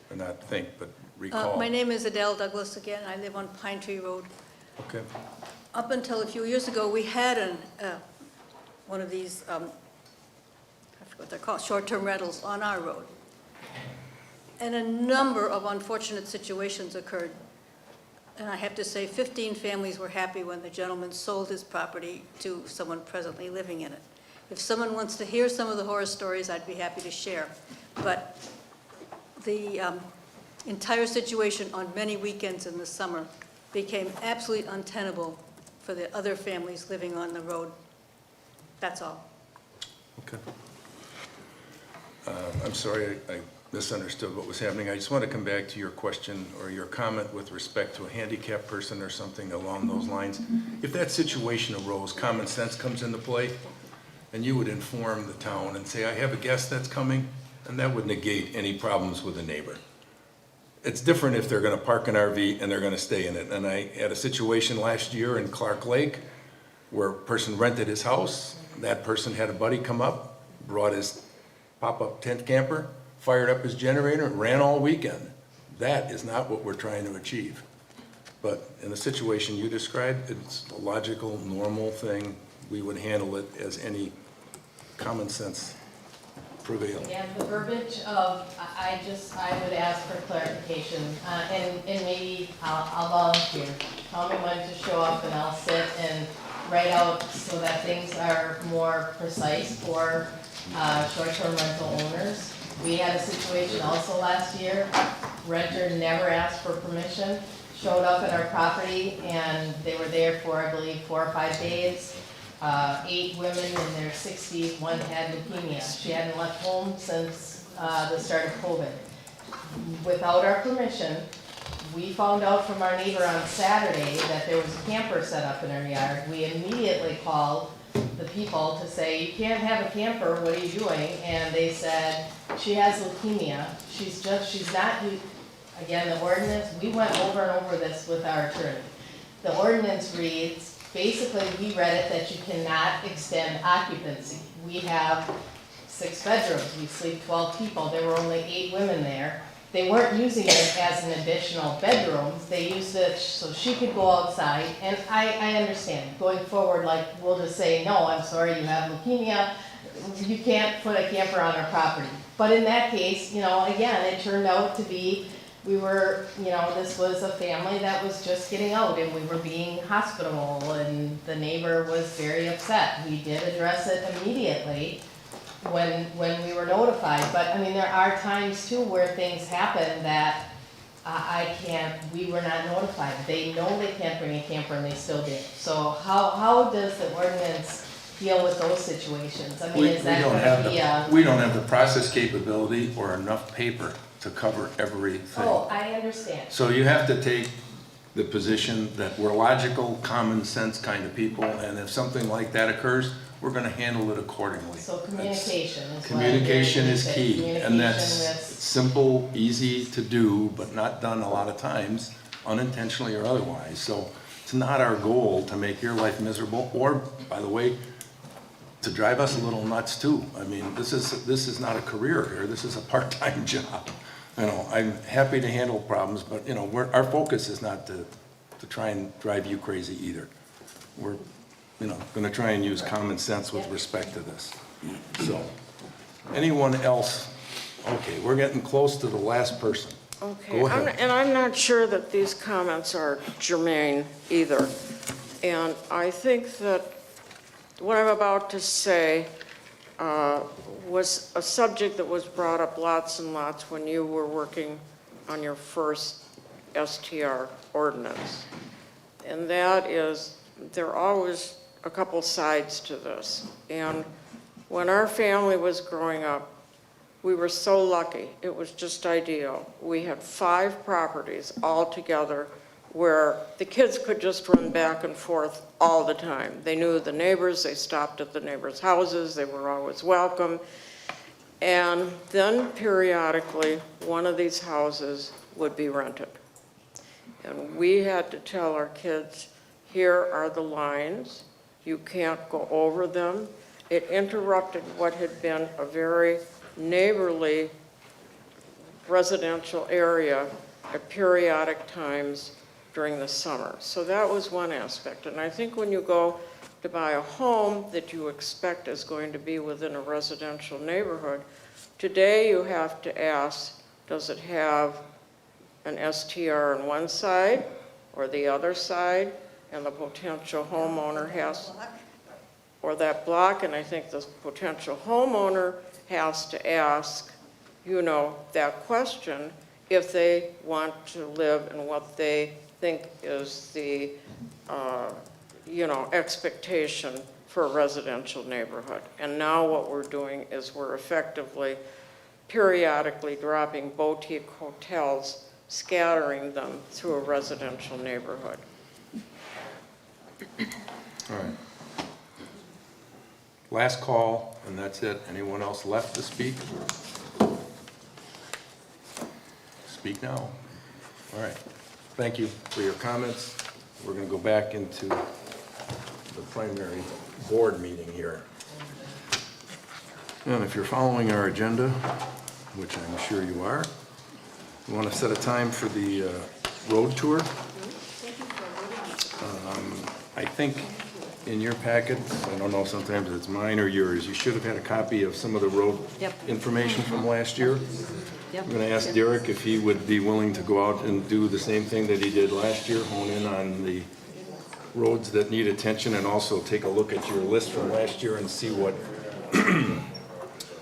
or not think, but recall. My name is Adele Douglas again. I live on Pine Tree Road. Okay. Up until a few years ago, we had one of these, I forget what they're called, short-term rentals on our road. And a number of unfortunate situations occurred. And I have to say, 15 families were happy when the gentleman sold his property to someone presently living in it. If someone wants to hear some of the horror stories, I'd be happy to share. But the entire situation on many weekends in the summer became absolutely untenable for the other families living on the road. That's all. Okay. I'm sorry, I misunderstood what was happening. I just want to come back to your question or your comment with respect to a handicapped person or something along those lines. If that situation arose, common sense comes into play, and you would inform the town and say, I have a guest that's coming, and that would negate any problems with a neighbor. It's different if they're going to park an RV and they're going to stay in it. And I had a situation last year in Clark Lake where a person rented his house. That person had a buddy come up, brought his pop-up tent camper, fired up his generator, and ran all weekend. That is not what we're trying to achieve. But in the situation you described, it's a logical, normal thing. We would handle it as any common sense prevailed. Yeah, the verbiage of, I would ask for clarification, and maybe I'll volunteer. Tell me when to show up and I'll sit and write out so that things are more precise for short-term rental owners. We had a situation also last year. Renter never asked for permission, showed up at our property, and they were there for, I believe, 4 or 5 days. 8 women in their 60s, one had leukemia. She hadn't left home since the start of COVID. Without our permission, we found out from our neighbor on Saturday that there was a camper set up in our yard. We immediately called the people to say, you can't have a camper, what are you doing? And they said, she has leukemia. She's not, again, the ordinance, we went over and over this with our attorney. The ordinance reads, basically, we read it that you cannot extend occupancy. We have 6 bedrooms, we sleep 12 people, there were only 8 women there. They weren't using it as an additional bedroom, they used it so she could go outside, and I understand, going forward, like, we'll just say, no, I'm sorry, you have leukemia, you can't put a camper on our property. But in that case, you know, again, it turned out to be, we were, you know, this was a family that was just getting out, and we were being hospitable, and the neighbor was very upset. We did address it immediately when we were notified, but I mean, there are times too where things happen that we were not notified. They know they can't bring a camper and they still did. So how does the ordinance deal with those situations? I mean, is that going to be a... We don't have the process capability or enough paper to cover everything. Oh, I understand. So you have to take the position that we're logical, common sense kind of people, and if something like that occurs, we're gonna handle it accordingly. So communication is what Communication is key, and that's Communication with- simple, easy to do, but not done a lot of times, unintentionally or otherwise. So it's not our goal to make your life miserable, or, by the way, to drive us a little nuts too. I mean, this is not a career here, this is a part-time job. You know, I'm happy to handle problems, but, you know, our focus is not to try and drive you crazy either. We're, you know, gonna try and use common sense with respect to this. So, anyone else? Okay, we're getting close to the last person. Okay, Go ahead. and I'm not sure that these comments are germane either. And I think that what I'm about to say was a subject that was brought up lots and lots when you were working on your first STR ordinance. And that is, there are always a couple sides to this. And when our family was growing up, we were so lucky. It was just ideal. We had 5 properties all together where the kids could just run back and forth all the time. They knew the neighbors, they stopped at the neighbors' houses, they were always welcome. And then periodically, one of these houses would be rented. And we had to tell our kids, here are the lines, you can't go over them. It interrupted what had been a very neighborly residential area at periodic times during the summer. So that was one aspect. And I think when you go to buy a home that you expect is going to be within a residential neighborhood, today you have to ask, does it have an STR on one side or the other side? And the potential homeowner has, or that block, and I think the potential homeowner has to ask, you know, that question if they want to live in what they think is the, you know, expectation for a residential neighborhood. And now what we're doing is we're effectively, periodically dropping boutique hotels, scattering them through a residential neighborhood. All right. Last call, and that's it. Anyone else left to speak? Speak now. All right. Thank you for your comments. We're going to go back into the primary board meeting here. And if you're following our agenda, which I'm sure you are, we want to set a time for the road tour. I think in your packet, I don't know, sometimes it's mine or yours, you should have had a copy of some of the road information from last year. I'm going to ask Derek if he would be willing to go out and do the same thing that he did last year, hone in on the roads that need attention, and also take a look at your list from last year and see what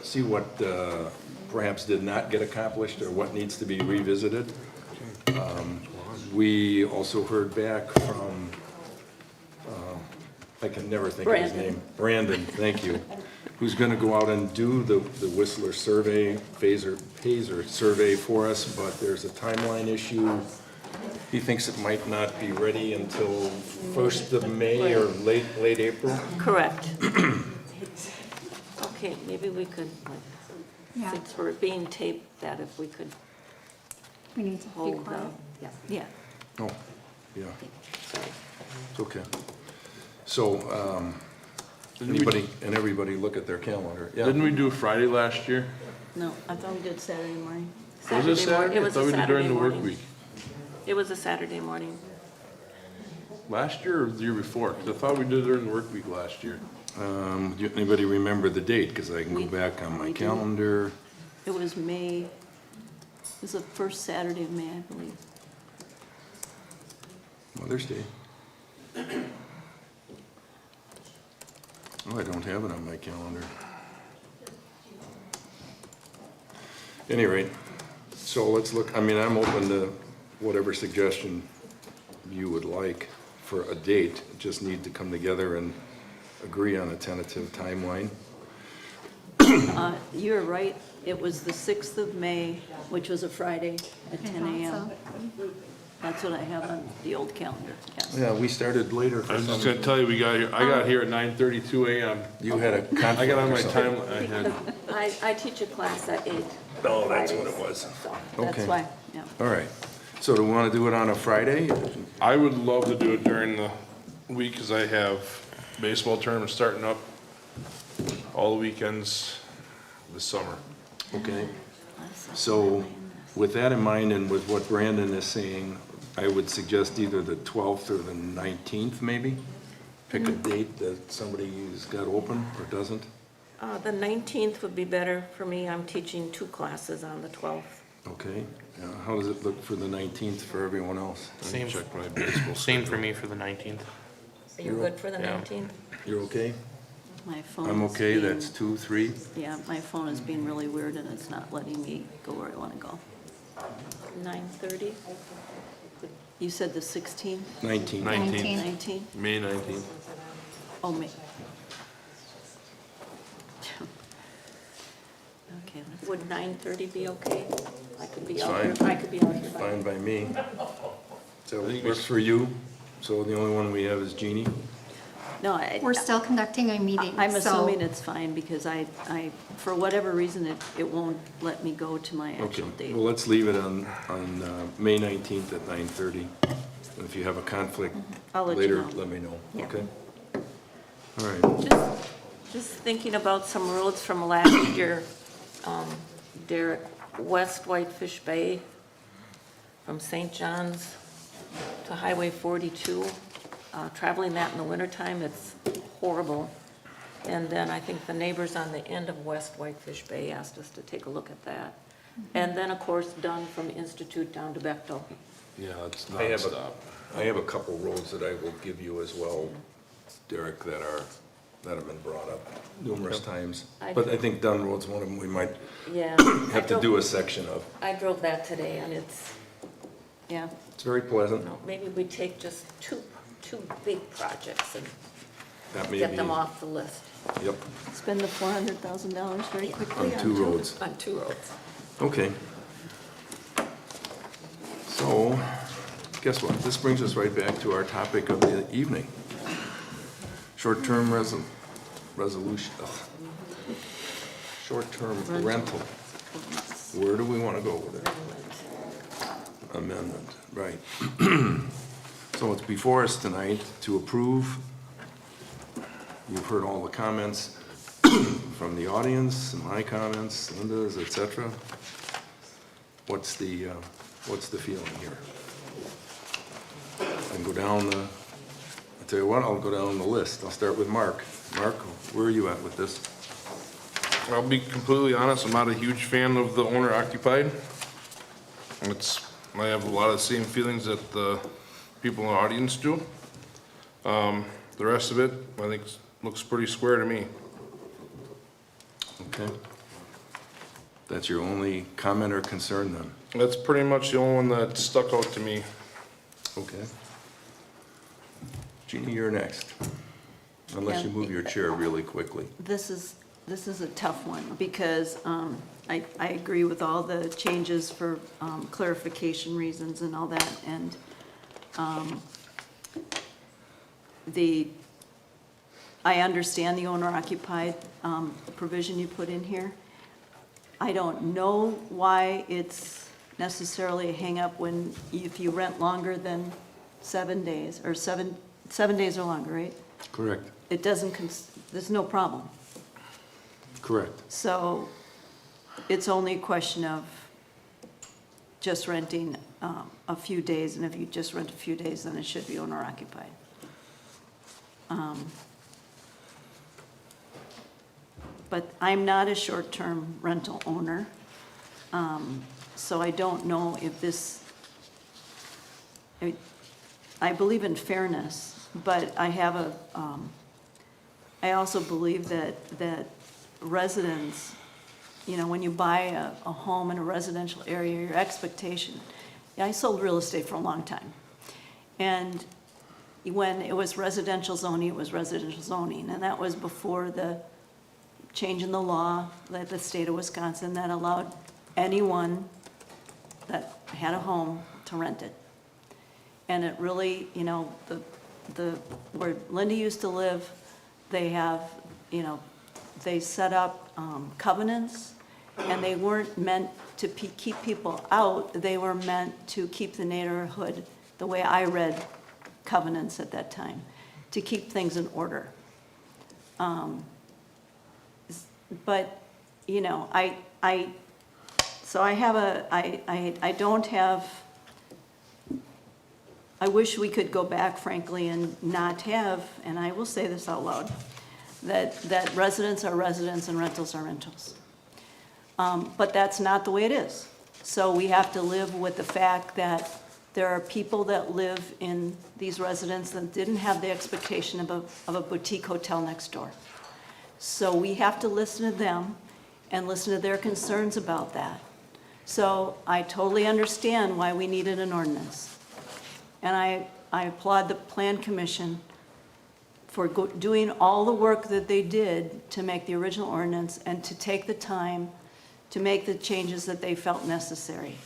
see what perhaps did not get accomplished or what needs to be revisited. We also heard back from, I can never think of his name. Brandon, thank you. Who's going to go out and do the Whistler survey, Phaser survey for us, but there's a timeline issue. He thinks it might not be ready until 1st of May or late April. Correct. Okay, maybe we could, Yeah. since we're being taped, that if we could We need to be hold, quiet. yeah. Oh, yeah, Sorry. it's okay. So, everybody look at their calendar. Yeah. Didn't we do Friday last year? No, I thought we did Saturday morning. Was it Saturday? It I was thought a we did during Saturday the work morning. week. It was a Saturday morning. Last year or the year before? 'Cause I thought we did it during the work week last year. Do anybody remember the date? Because I can go back on my calendar. It was May, it was the first Saturday of May, I believe. Mother's Day. Oh, I don't have it on my calendar. Any rate, so let's look, I mean, I'm open to whatever suggestion you would like for a date. Just need to come together and agree on a tentative timeline. You're right, it was the 6th of May, which was a Friday at 10 a.m. That's what I have on the old calendar, yes. Yeah, we started later for I was some. just gonna tell you, I got here at 9:32 a.m. You had a conflict I got on or my something. time, I teach a class at 8. Oh, that's what it was. So, That's Okay. why, yeah. All right. So do we want to do it on a Friday? I would love to do it during the week, because I have baseball tournaments starting up all the weekends this summer. Okay. So with that in mind and with what Brandon is saying, I would suggest either the 12th or the 19th, maybe? Pick a date that somebody's got open or doesn't. The 19th would be better for me. I'm teaching 2 classes on the 12th. Okay. How does it look for the 19th for everyone else? Same, Check my baseball same for schedule. me for the 19th. Are you good for the Yeah. 19th? You're okay? My phone I'm is okay, being- that's 2, 3. Yeah, my phone is being really weird and it's not letting me go where I want to go. 9:30? You said the 16th? 19th. 19th. 19th? May 19th. Oh, May. Okay, let's Would 9:30 be okay? I could be It's out here, fine. I could be out here by Fine by me. So it works for you? So the only one we have is Jeannie? No, We're still conducting a meeting, I'm so- assuming it's fine because I, for whatever reason, it won't let me go to my Okay, actual date. well, let's leave it on May 19th at 9:30. And if you have a conflict I'll let you later, know. let me know, Yeah. okay? All right, Just thinking about some roads from last year, Derek, West Whitefish Bay, from St. John's to Highway 42, traveling that in the wintertime, it's horrible. And then I think the neighbors on the end of West Whitefish Bay asked us to take a look at that. And then, of course, done from Institute down to Bechtel. Yeah, it's I have nonstop. I have a couple roads that I will give you as well, Derek, that have been brought up numerous times. But I think Dunn Road's one of them we might Yeah. have to do a section of. I drove that today, and it's, Yeah. It's very pleasant. maybe we take just two big projects and That may get be- them off the list. Yep, Spend the $400,000 very quickly. on 2 roads. On 2 roads. Okay. So, guess what? This brings us right back to our topic of the evening. Short-term resolution, short-term rental. Where do we want to go with it? Amendment, right. So it's before us tonight to approve. You've heard all the comments from the audience, my comments, Linda's, et cetera. What's the feeling here? I can go down the, I'll tell you what, I'll go down the list. I'll start with Mark. Mark, where are you at with this? I'll be completely honest, I'm not a huge fan of the owner occupied. I have a lot of the same feelings that the people in the audience do. The rest of it, I think, looks pretty square to me. Okay. That's your only comment or concern then? That's pretty much the only one that stuck out to me. Okay. Jeannie, you're next. Unless you move your chair really quickly. This is a tough one, because I agree with all the changes for clarification reasons and all that, and I understand the owner-occupied provision you put in here. I don't know why it's necessarily a hang-up when, if you rent longer than 7 days, or seven days or longer, right? Correct. It doesn't, there's no problem. Correct. So it's only a question of just renting a few days, and if you just rent a few days, then it should be owner-occupied. But I'm not a short-term rental owner, so I don't know if this, I believe in fairness, but I have I also believe that residents, when you buy a home in a residential area, your expectation, I sold real estate for a long time. And when it was residential zoning, it was residential zoning, and that was before the change in the law that the state of Wisconsin that allowed anyone that had a home to rent it. And it really, where Linda used to live, they have, they set up covenants, and they weren't meant to keep people out, they were meant to keep the neighborhood, the way I read covenants at that time, to keep things in order. But, so I have I don't have, I wish we could go back, frankly, and not have, and I will say this out loud, that residents are residents and rentals are rentals. But that's not the way it is. So we have to live with the fact that there are people that live in these residences that didn't have the expectation of a boutique hotel next door. So we have to listen to them and listen to their concerns about that. So I totally understand why we needed an ordinance. And I applaud the Plan Commission for doing all the work that they did to make the original ordinance and to take the time to make the changes that they felt necessary.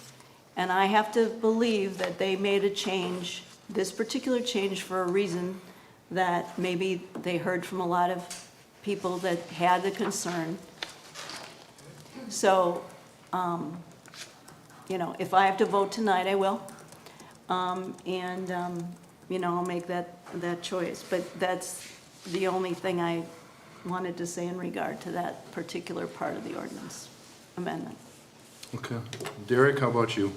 And I have to believe that they made a change, this particular change, for a reason that maybe they heard from a lot of people that had the concern. So, if I have to vote tonight, I will. I'll make that choice. But that's the only thing I wanted to say in regard to that particular part of the ordinance amendment. Okay. Derek, how about you?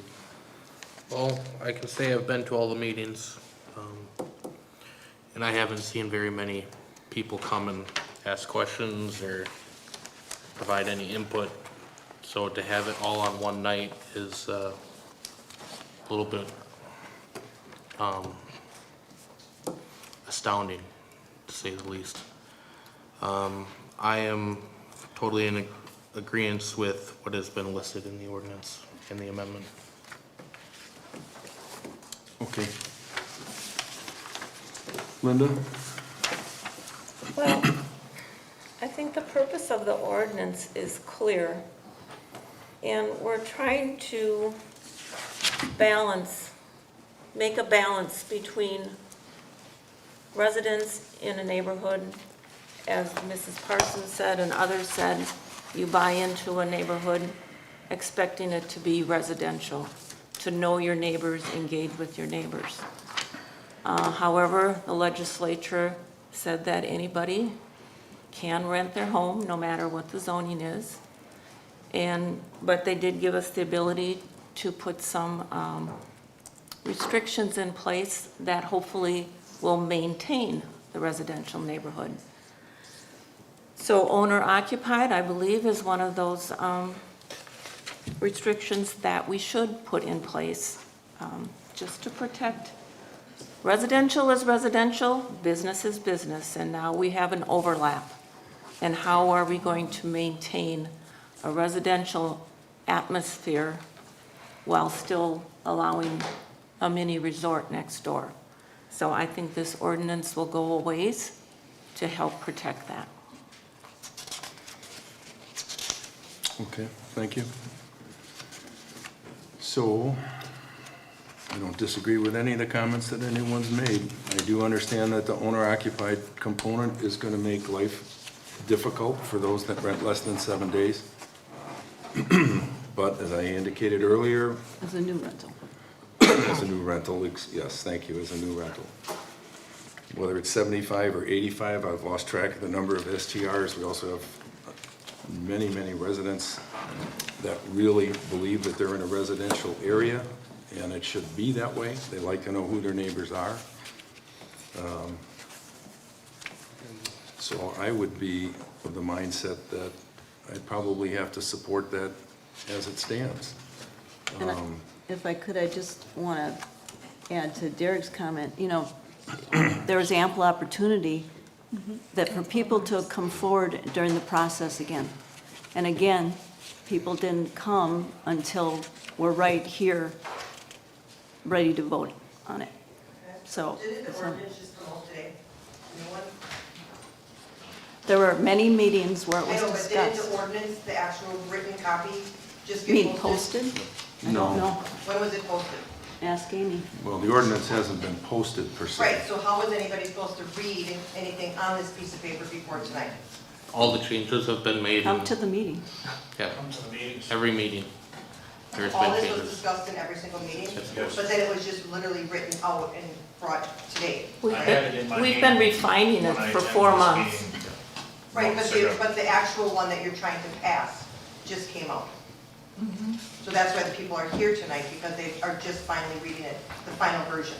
Well, I can say I've been to all the meetings, and I haven't seen very many people come and ask questions or provide any input. So to have it all on one night is a little bit astounding, to say the least. I am totally in agreement with what has been listed in the ordinance and the amendment. Okay. Linda? Well, I think the purpose of the ordinance is clear, and we're trying to make a balance between residents in a neighborhood. As Mrs. Parsons said and others said, you buy into a neighborhood expecting it to be residential, to know your neighbors, engage with your neighbors. However, the legislature said that anybody can rent their home, no matter what the zoning is. But they did give us the ability to put some restrictions in place that hopefully will maintain the residential neighborhood. So owner-occupied, I believe, is one of those restrictions that we should put in place just to protect. Residential is residential, business is business, and now we have an overlap. And how are we going to maintain a residential atmosphere while still allowing a mini resort next door. So I think this ordinance will go a ways to help protect that. Okay, thank you. So, I don't disagree with any of the comments that anyone's made. I do understand that the owner-occupied component is gonna make life difficult for those that rent less than 7 days. But as I indicated earlier, As a new rental. as a new rental, yes, thank you, as a new rental. Whether it's 75 or 85, I've lost track of the number of STRs. We also have many, many residents that really believe that they're in a residential area, and it should be that way. They like to know who their neighbors are. So I would be of the mindset that I'd probably have to support that as it stands. And if I could, I just want to add to Derek's comment, you know, there was ample opportunity that for people to come forward during the process again. And again, people didn't come until we're right here, ready to vote on it. So. Didn't the ordinance just come out today? New one? There were many meetings where it I was know, but didn't discussed. the ordinance, the actual written copy, just You get mean posted? posted? I No. don't know. When was it posted? Ask Amy. Well, the ordinance hasn't been posted per se. Right, so how was anybody supposed to read anything on this piece of paper before tonight? All the changes have been made Come in, to the meeting. yeah, Come to the meetings. every meeting. There's All been this was changes. discussed in every single meeting? Yes. But then it was just literally written out and brought today? We've I had it in my we've hand been refining it when I for attended 4 this months. meeting. Right, Months ago. but the actual one that you're trying to pass just came out. So that's why the people are here tonight, because they are just finally reading it, the final version.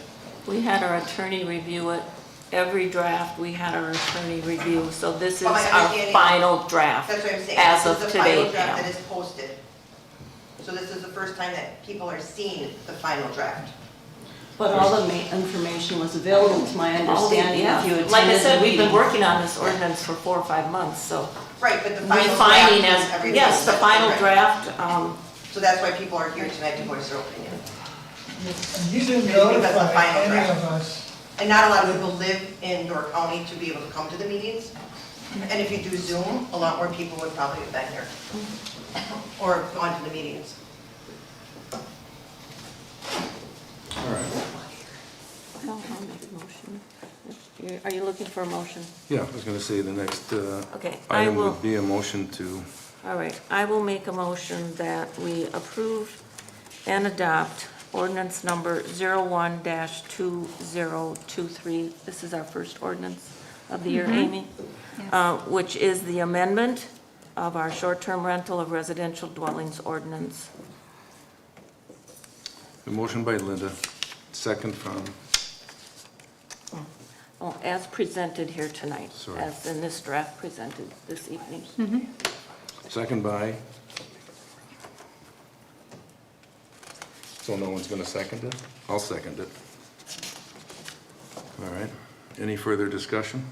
We had our attorney review it. Every draft, we had our attorney review, so this is But my our understanding- final draft That's what I'm saying. as of This is the final today. draft that Pam. is posted. So this is the first time that people are seeing the final draft. But all the information was available, to my All the- understanding, yeah. if you attended the Like I said, we've been meeting. working on this ordinance for 4 or 5 months, so Right, but the final refining draft is as, everything. yes, the final Right. draft, So that's why people are here tonight to voice their opinion. You didn't Because the notify final any draft. of us. And not a lot of people live in Door County to be able to come to the meetings. And if you do Zoom, a lot more people would probably have been here. Or gone to the meetings. All right. I'll make a motion. Are you looking for a motion? Yeah, I was gonna say the next Okay, I item will- would be a motion to, All right, I will make a motion that we approve and adopt ordinance number 01-2023. This is our first ordinance of the year, Amy, which is the amendment of our short-term rental of residential dwellings ordinance. a motion by Linda, second from, Oh, as presented here tonight, Sorry. as in this draft presented this evening. second by. So no one's gonna second it? I'll second it. All right, any further discussion?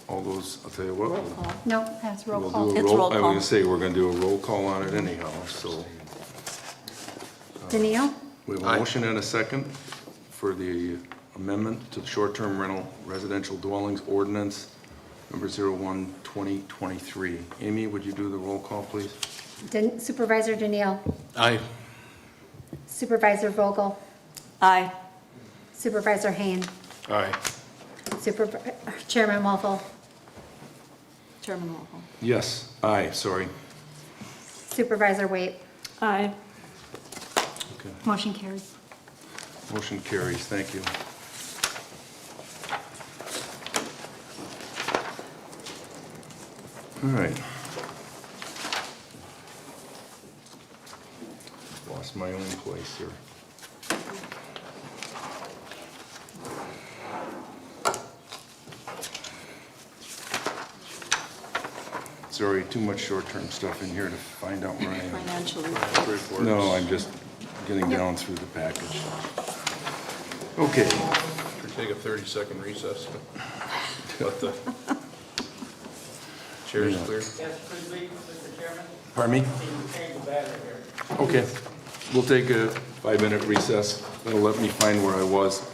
All those, I'll tell you what. Roll call. No, that's roll We'll call. do a It's roll, roll I was call. gonna say, we're gonna do a roll call on it anyhow, so. Danielle? We have a Aye. motion and a second for the amendment to the short-term rental residential dwellings ordinance number 01-2023. Amy, would you do the roll call, please? Supervisor Danielle? Aye. Supervisor Vogel? Aye. Supervisor Hayne? Aye. Chairman Wolfle? Chairman Wolfle. Yes, aye, sorry. Supervisor Waite? Aye. Okay, Motion carries. motion carries, thank you. All right. Lost my own place here. Sorry, too much short-term stuff in here to find out where I am. Financial Straightforward. No, I'm just getting down through the package. Okay. Should we take a 30-second recess? Let the chairs clear. Yes, could we, Mr. Chairman? Pardon me? Okay, we'll take a 5-minute recess. That'll let me find where I was.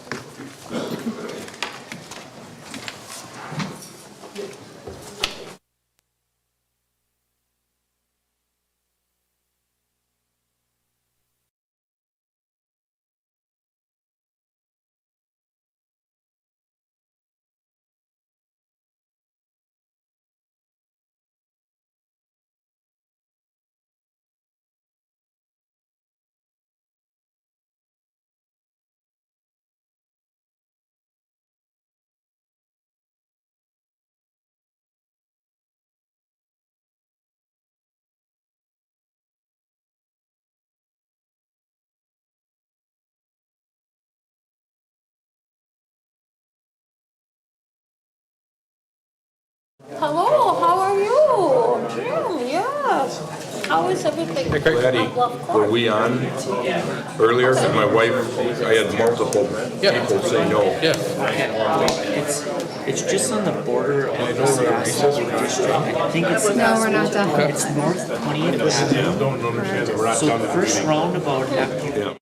Hello, how are you? Jim, yes. How is everything? Laddie, were we on earlier? Because my wife, I had multiple people say no. It's just on the border of the Sevastopol district. I think it's. No, we're not done. It's North 20th. Don't understand that we're not So done the at first meeting. roundabout after. Yeah.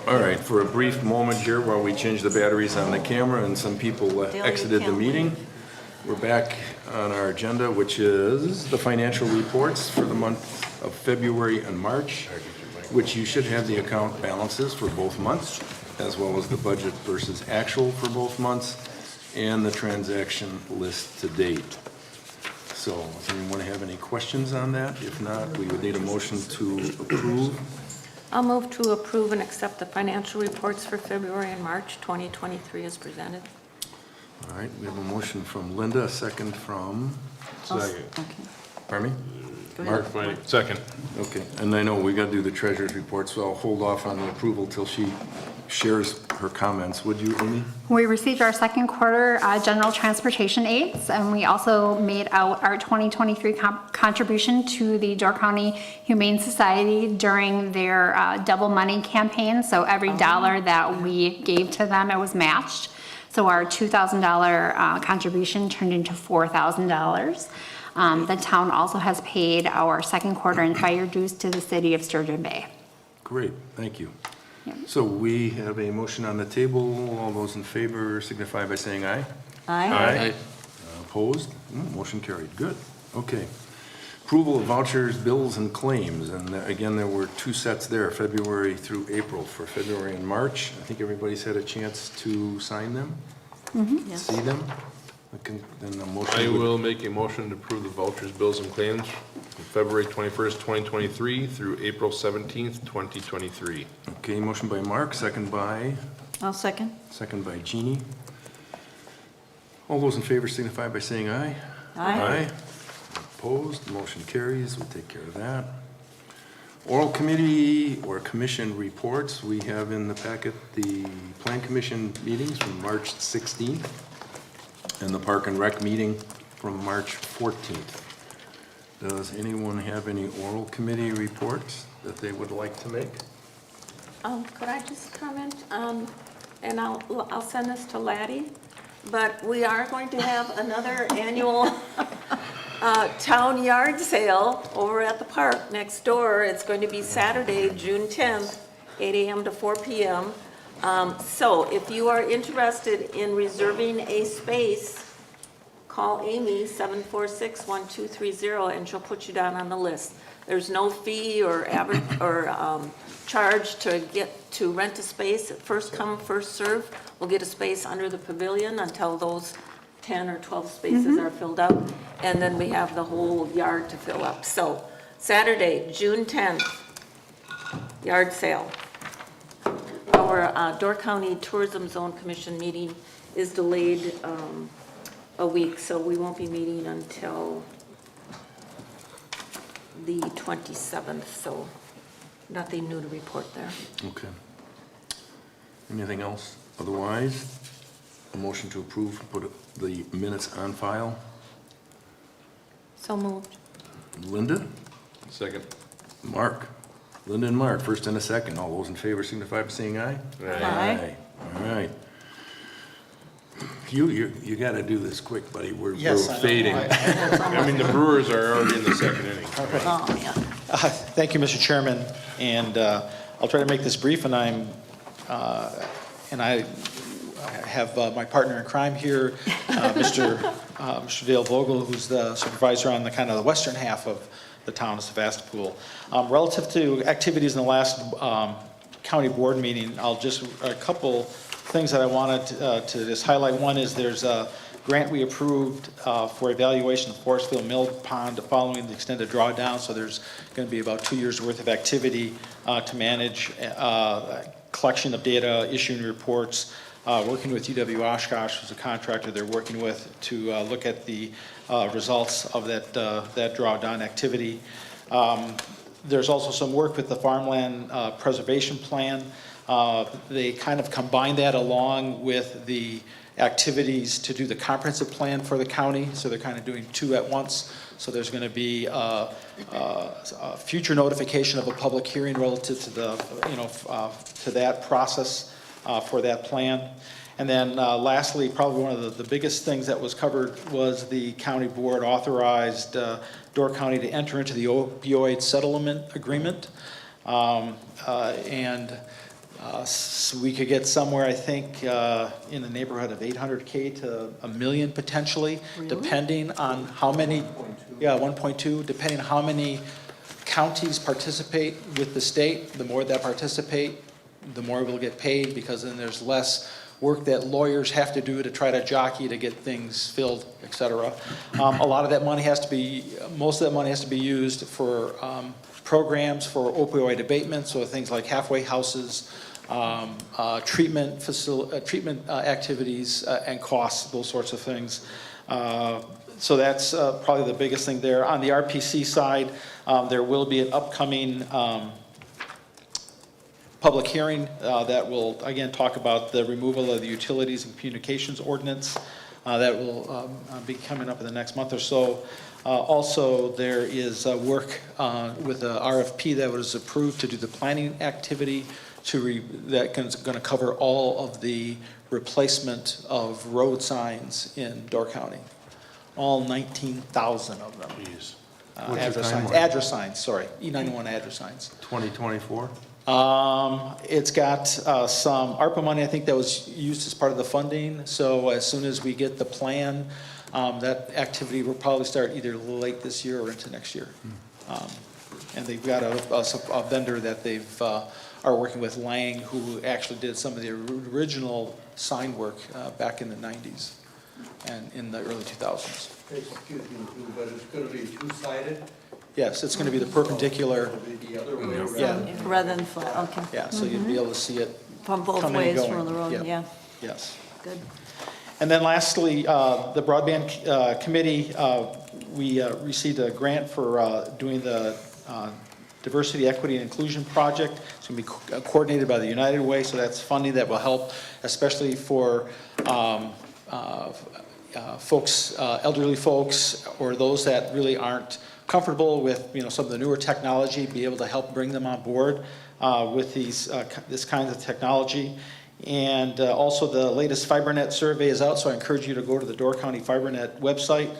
All right, for a brief moment here while we change the batteries on the camera and some people exited the meeting, we're back on our agenda, which is the financial reports for the month of February and March, which you should have the account balances for both months, as well as the budget versus actual for both months, and the transaction list to date. So, does anyone have any questions on that? If not, we would need a motion to approve. I'll move to approve and accept the financial reports for February and March 2023 as presented. All right, we have a motion from Linda, a second from? Second. Pardon me? Mark, my second. Okay, and I know we got to do the treasurer's report, so I'll hold off on the approval till she shares her comments. Would you, Amy? We received our second quarter general transportation aids, and we also made out our 2023 contribution to the Door County Humane Society during their Double Money campaign. So every dollar that we gave to them, it was matched. So our $2,000 contribution turned into $4,000. The town also has paid our second quarter and fire dues to the city of Sturgeon Bay. Great, thank you. Yep. So we have a motion on the table. All those in favor signify by saying aye. Aye. Opposed? Motion carried. Good. Okay. Approval of vouchers, bills, and claims. And again, there were two sets there, February through April. For February and March, I think everybody's had a chance to sign them, see them. Then the motion I would- will make a motion to approve the vouchers, bills, and claims from February 21st, 2023 through April 17th, 2023. Okay, motion by Mark, second by? I'll second. Second by Jeannie. All those in favor signify by saying aye. Aye. Opposed, motion carries, we'll take care of that. Oral committee or commission reports, we have in the packet the Plan Commission meetings from March 16th and the Park and Rec meeting from March 14th. Does anyone have any oral committee reports that they would like to make? Could I just comment? And I'll send this to Laddie, but we are going to have another annual town yard sale over at the park next door. It's going to be Saturday, June 10th, 8 a.m. to 4 p.m. So if you are interested in reserving a space, call Amy, 746-1230, and she'll put you down on the list. There's no fee or charge to rent a space. First come, first serve. We'll get a space under the pavilion until those 10 or 12 spaces are filled up, and then we have the whole yard to fill up. So Saturday, June 10th, yard sale. Our Door County Tourism Zone Commission meeting is delayed a week, so we won't be meeting until the 27th, so nothing new to report there. Okay. Anything else? Otherwise, a motion to approve, put the minutes on file. So moved. Linda? Second. Mark? Linda and Mark, first and a second. All those in favor signify by saying aye. Aye. All right. You gotta do this quick, buddy. We're Yes, I know. fading. I mean, the Brewers are already in the second inning. Oh, yeah. Thank you, Mr. Chairman, and I'll try to make this brief, and I have my partner in crime here, Mr. Dale Vogel, who's the supervisor on the kind of the western half of the town of Sevastopol. Relative to activities in the last county board meeting, a couple things that I wanted to just highlight. One is there's a grant we approved for evaluation of Forestville Mill Pond following the extended drawdown, so there's going to be about 2 years worth of activity to manage collection of data, issuing reports, working with UW Oshkosh, who's a contractor they're working with, to look at the results of that drawdown activity. There's also some work with the farmland preservation plan. They kind of combine that along with the activities to do the comprehensive plan for the county, so they're kind of doing two at once. So there's going to be a future notification of a public hearing relative to the, to that process for that plan. And then lastly, probably one of the biggest things that was covered was the county board authorized Door County to enter into the opioid settlement agreement. So we could get somewhere, I think, in the neighborhood of 800K to $1 million potentially, depending on how many, 1.2, depending on how many counties participate with the state. The more that participate, the more we'll get paid, because then there's less work that lawyers have to do to try to jockey to get things filled, et cetera. A lot of that money has to be, most of that money has to be used for programs for opioid abatement, so things like halfway houses, treatment activities and costs, those sorts of things. So that's probably the biggest thing there. On the RPC side, there will be an upcoming public hearing that will, again, talk about the removal of the utilities and communications ordinance. That will be coming up in the next month or so. Also, there is work with a RFP that was approved to do the planning activity that's going to cover all of the replacement of road signs in Door County. All 19,000 of them. Jeez. Address signs, sorry. E91 address signs. 2024? It's got some ARPA money, I think, that was used as part of the funding. So as soon as we get the plan, that activity will probably start either late this year or into next year. And they've got a vendor that they've are working with, Lang, who actually did some of the original sign work back in the 90s and in the early 2000s. Excuse me, but it's going to be two-sided? Yes, it's going to be the perpendicular. The other way Yeah. Rather than flat, okay. Yeah, so you'd be able to see it From both coming and ways going. from the road, Yep. yeah. Yes. Good. And then lastly, the broadband committee, we received a grant for doing the Diversity, Equity, and Inclusion Project. It's going to be coordinated by the United Way, so that's funding that will help, especially for folks, elderly folks, or those that really aren't comfortable with, some of the newer technology, be able to help bring them on board with this kind of technology. And also the latest FiberNet survey is out, so I encourage you to go to the Door County FiberNet website.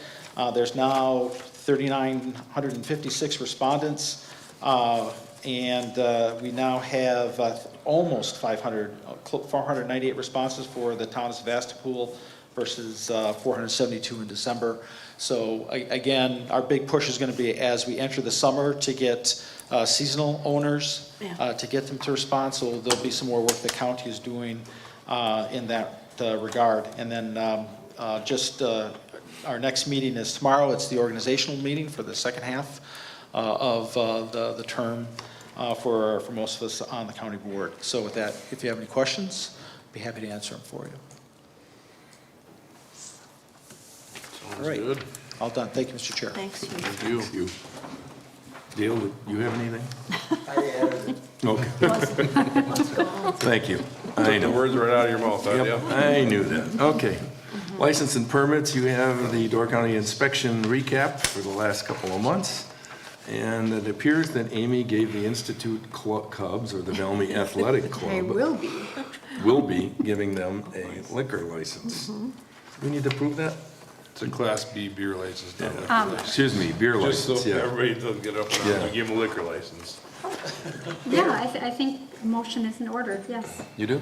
There's now 3,956 respondents, and we now have almost 498 responses for the town of Sevastopol versus 472 in December. So again, our big push is going to be as we enter the summer to get seasonal owners to get them to respond. So there'll be some more work the county is doing in that regard. And then our next meeting is tomorrow. It's the organizational meeting for the second half of the term for most of us on the county board. So with that, if you have any questions, I'd be happy to answer them for you. All right. Good. All done. Thank you, Mr. Chair. Thanks, Hugh. Thank you. Dale, do you have anything? I added. Okay. Thank you. I The know. words right out of your mouth, huh, Yep, Dale? I knew that. Okay. License and permits, you have the Door County inspection recap for the last couple of months. And it appears that Amy gave the Institute Cubs, or the Valmy Athletic Club. I will be. Giving them a liquor license. We need to prove that? It's a Class B beer license, not liquor license. Excuse me, beer Just license, so yeah. everybody doesn't get up and Yeah. down, we give them a liquor license. Yeah, I think a motion is in order, yes. You do?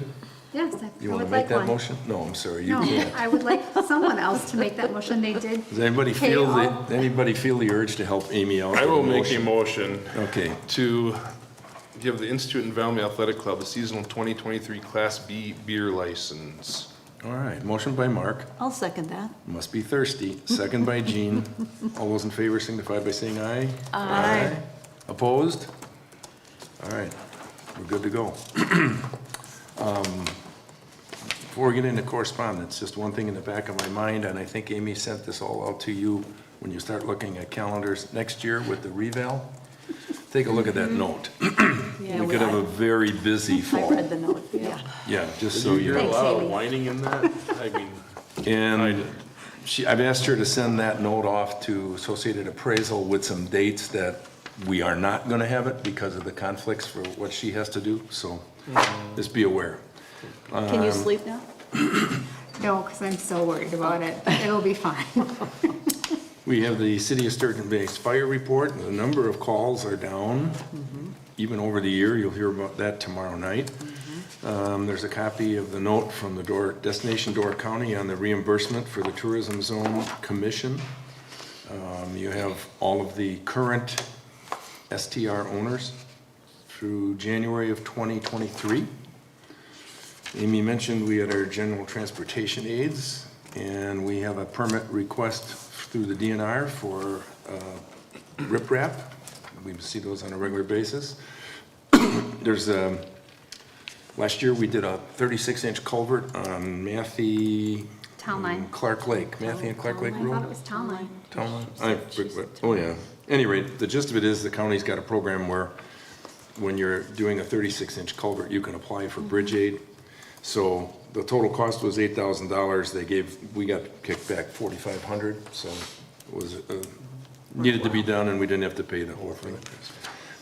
Yes, I You would want to like make that one. motion? No, I'm sorry, you No, can't. I would like someone else to make that motion. They did. Does anybody pay feel all- the urge to help Amy out? I with will a make a motion Okay, to give the Institute and Valmy Athletic Club a seasonal 2023 Class B beer license. all right. Motion by Mark. I'll second that. Must be thirsty. Second by Jean. All those in favor signify by saying aye. Aye. Opposed? All right, we're good to go. Before we get into correspondence, just one thing in the back of my mind, and I think Amy sent this all out to you when you start looking at calendars next year with the reval. Take a look at that note. Yeah, We could have a very busy I fall. read the note, yeah. Yeah, just Did so you hear you're. a Thanks, lot of Amy. whining in that? I mean, I And did. I've asked her to send that note off to Associated Appraisal with some dates that we are not gonna have it because of the conflicts for what she has to do, so just be aware. Can you sleep now? No, because I'm so worried about it. It'll be fine. We have the City of Sturgeon Bay's fire report. The number of calls are down, even over the year. You'll hear about that tomorrow night. There's a copy of the note from the Destination Door County on the reimbursement for the Tourism Zone Commission. You have all of the current STR owners through January of 2023. Amy mentioned we had our general transportation aids, and we have a permit request through the DNR for riprap. We see those on a regular basis. There's last year we did a 36-inch culvert on Matthey Town line. Clark Lake, Matthey and Clark Lake I thought it Road. was town line. Town line? Oh, yeah. Any rate, the gist of it is the county's got a program where when you're doing a 36-inch culvert, you can apply for bridge aid. So the total cost was $8,000. We got kicked back $4,500, so it was, needed to be done, and we didn't have to pay the whole thing.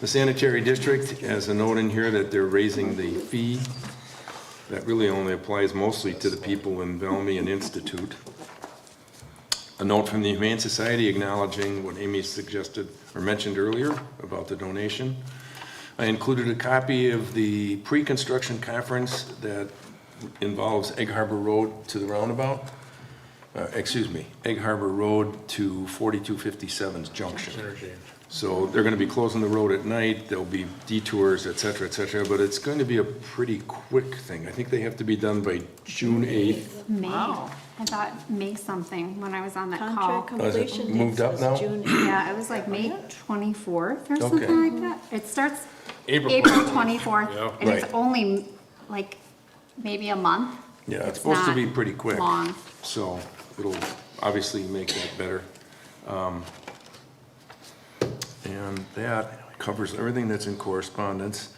The sanitary district has a note in here that they're raising the fee. That really only applies mostly to the people in Valmy and Institute. A note from the Humane Society acknowledging what Amy suggested or mentioned earlier about the donation. I included a copy of the pre-construction conference that involves Egg Harbor Road to the roundabout. Egg Harbor Road to 4257's junction. So they're going to be closing the road at night. There'll be detours, et cetera, but it's going to be a pretty quick thing. I think they have to be done by June 8th. May. I thought May something when I was on that Contract call. completion date moved up says now? June. Yeah, it was like May 24th or something Okay. like that. It starts April April 24th. 24th, Yeah. and it's Right. only like maybe a month. Yeah, it's supposed to not be pretty quick. long. So it'll obviously make that better. And that covers everything that's in correspondence.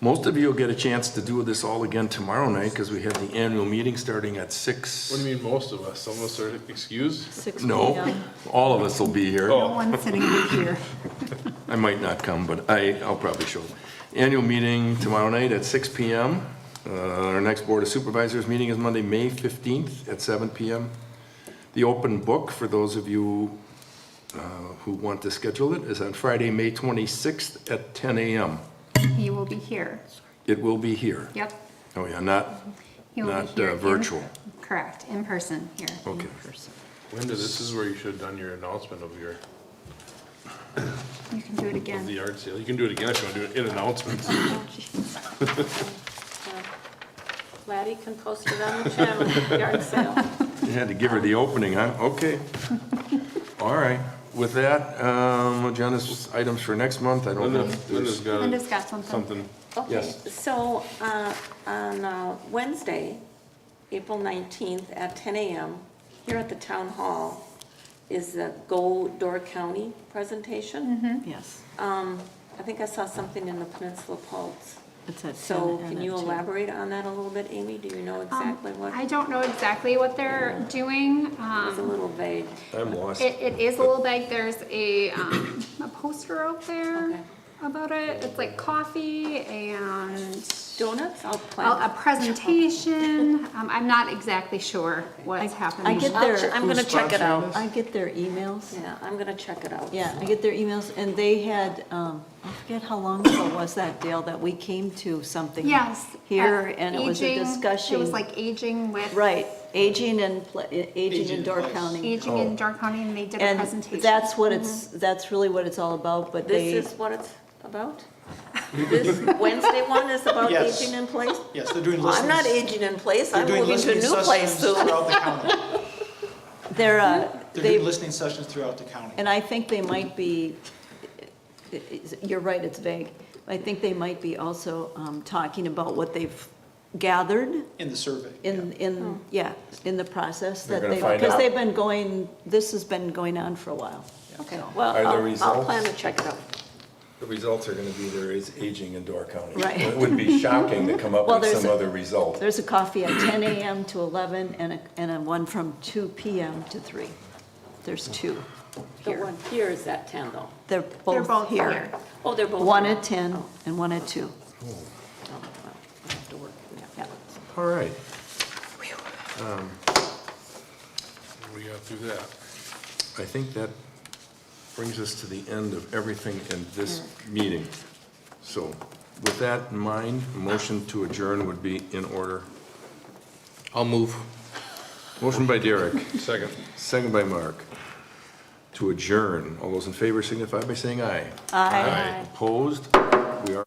Most of you will get a chance to do this all again tomorrow night because we have the annual meeting starting at 6. What do you mean most of us? Some of us are excused? 6 No, p.m. all of us will be here. No one sitting right here. I might not come, but I'll probably show. Annual meeting tomorrow night at 6 p.m. Our next Board of Supervisors meeting is Monday, May 15th at 7 p.m. The open book, for those of you who want to schedule it, is on Friday, May 26th at 10 a.m. He will be here. It will be here. Yep. Oh, yeah, not He will be here in- virtual. Correct, in person here. Okay. Linda, this is where you should have done your announcement of your, You can do it of again. the yard sale. You can do it again if you want to do it in announcements. Laddie can post it on the channel, yard sale. You had to give her the opening, huh? Okay. All right. With that, agenda's items for next month, I don't know. Linda's got Linda's got something. something. Okay, Yes. so on Wednesday, April 19th at 10 a.m., here at the Town Hall is the Go Door County presentation. Yes. I think I saw something in the Peninsula Pulse. It's at 10 So and can you at 2. elaborate on that a little bit, Amy? Do you know exactly what? I don't know exactly what they're doing. It was a little vague. I'm lost. It is a little big. There's a poster out there Okay. about it. It's like coffee and Donuts? I'll a plan. presentation. I'm not exactly sure what's happening. I get their, I'm gonna check it out. I get their emails. Yeah, I'm gonna check it out. Yeah, I get their emails, and they had, I forget how long ago was that, Dale, that we came to something Yes. here, and it was a Aging- discussion. It was like aging with. Right, aging in Door County. Aging in Dark County, and they did a And presentation. that's what it's, that's really what it's all about, but they. This is what it's about? This Wednesday one is about Yes. aging in place? Yes, they're doing I'm not listings. aging in place, They're I'm doing moving to a listening new place sessions soon. throughout the county. They're, They're they, doing listening sessions throughout the county. and I think they might be, you're right, it's vague. I think they might be also talking about what they've gathered In the survey. in the process They're that gonna they, find because out. they've been going, this has been going on for a while. Okay, well, Are the I'll results- plan to check it out. The results are gonna be there is aging in Door County. Right. It would be shocking to come up Well, with there's some a- other result. There's a coffee at 10 a.m. to 11 and a one from 2 p.m. to 3. There's two The here. one here is at 10 though. They're They're both here. Oh, they're both. One here. at 10 and one at 2. Yeah. All right. We got through that. I think that brings us to the end of everything in this meeting. So with that in mind, a motion to adjourn would be in order. I'll move. Motion by Derek, Second. second by Mark. To adjourn. All those in favor signify by saying aye. Aye. Opposed? We are.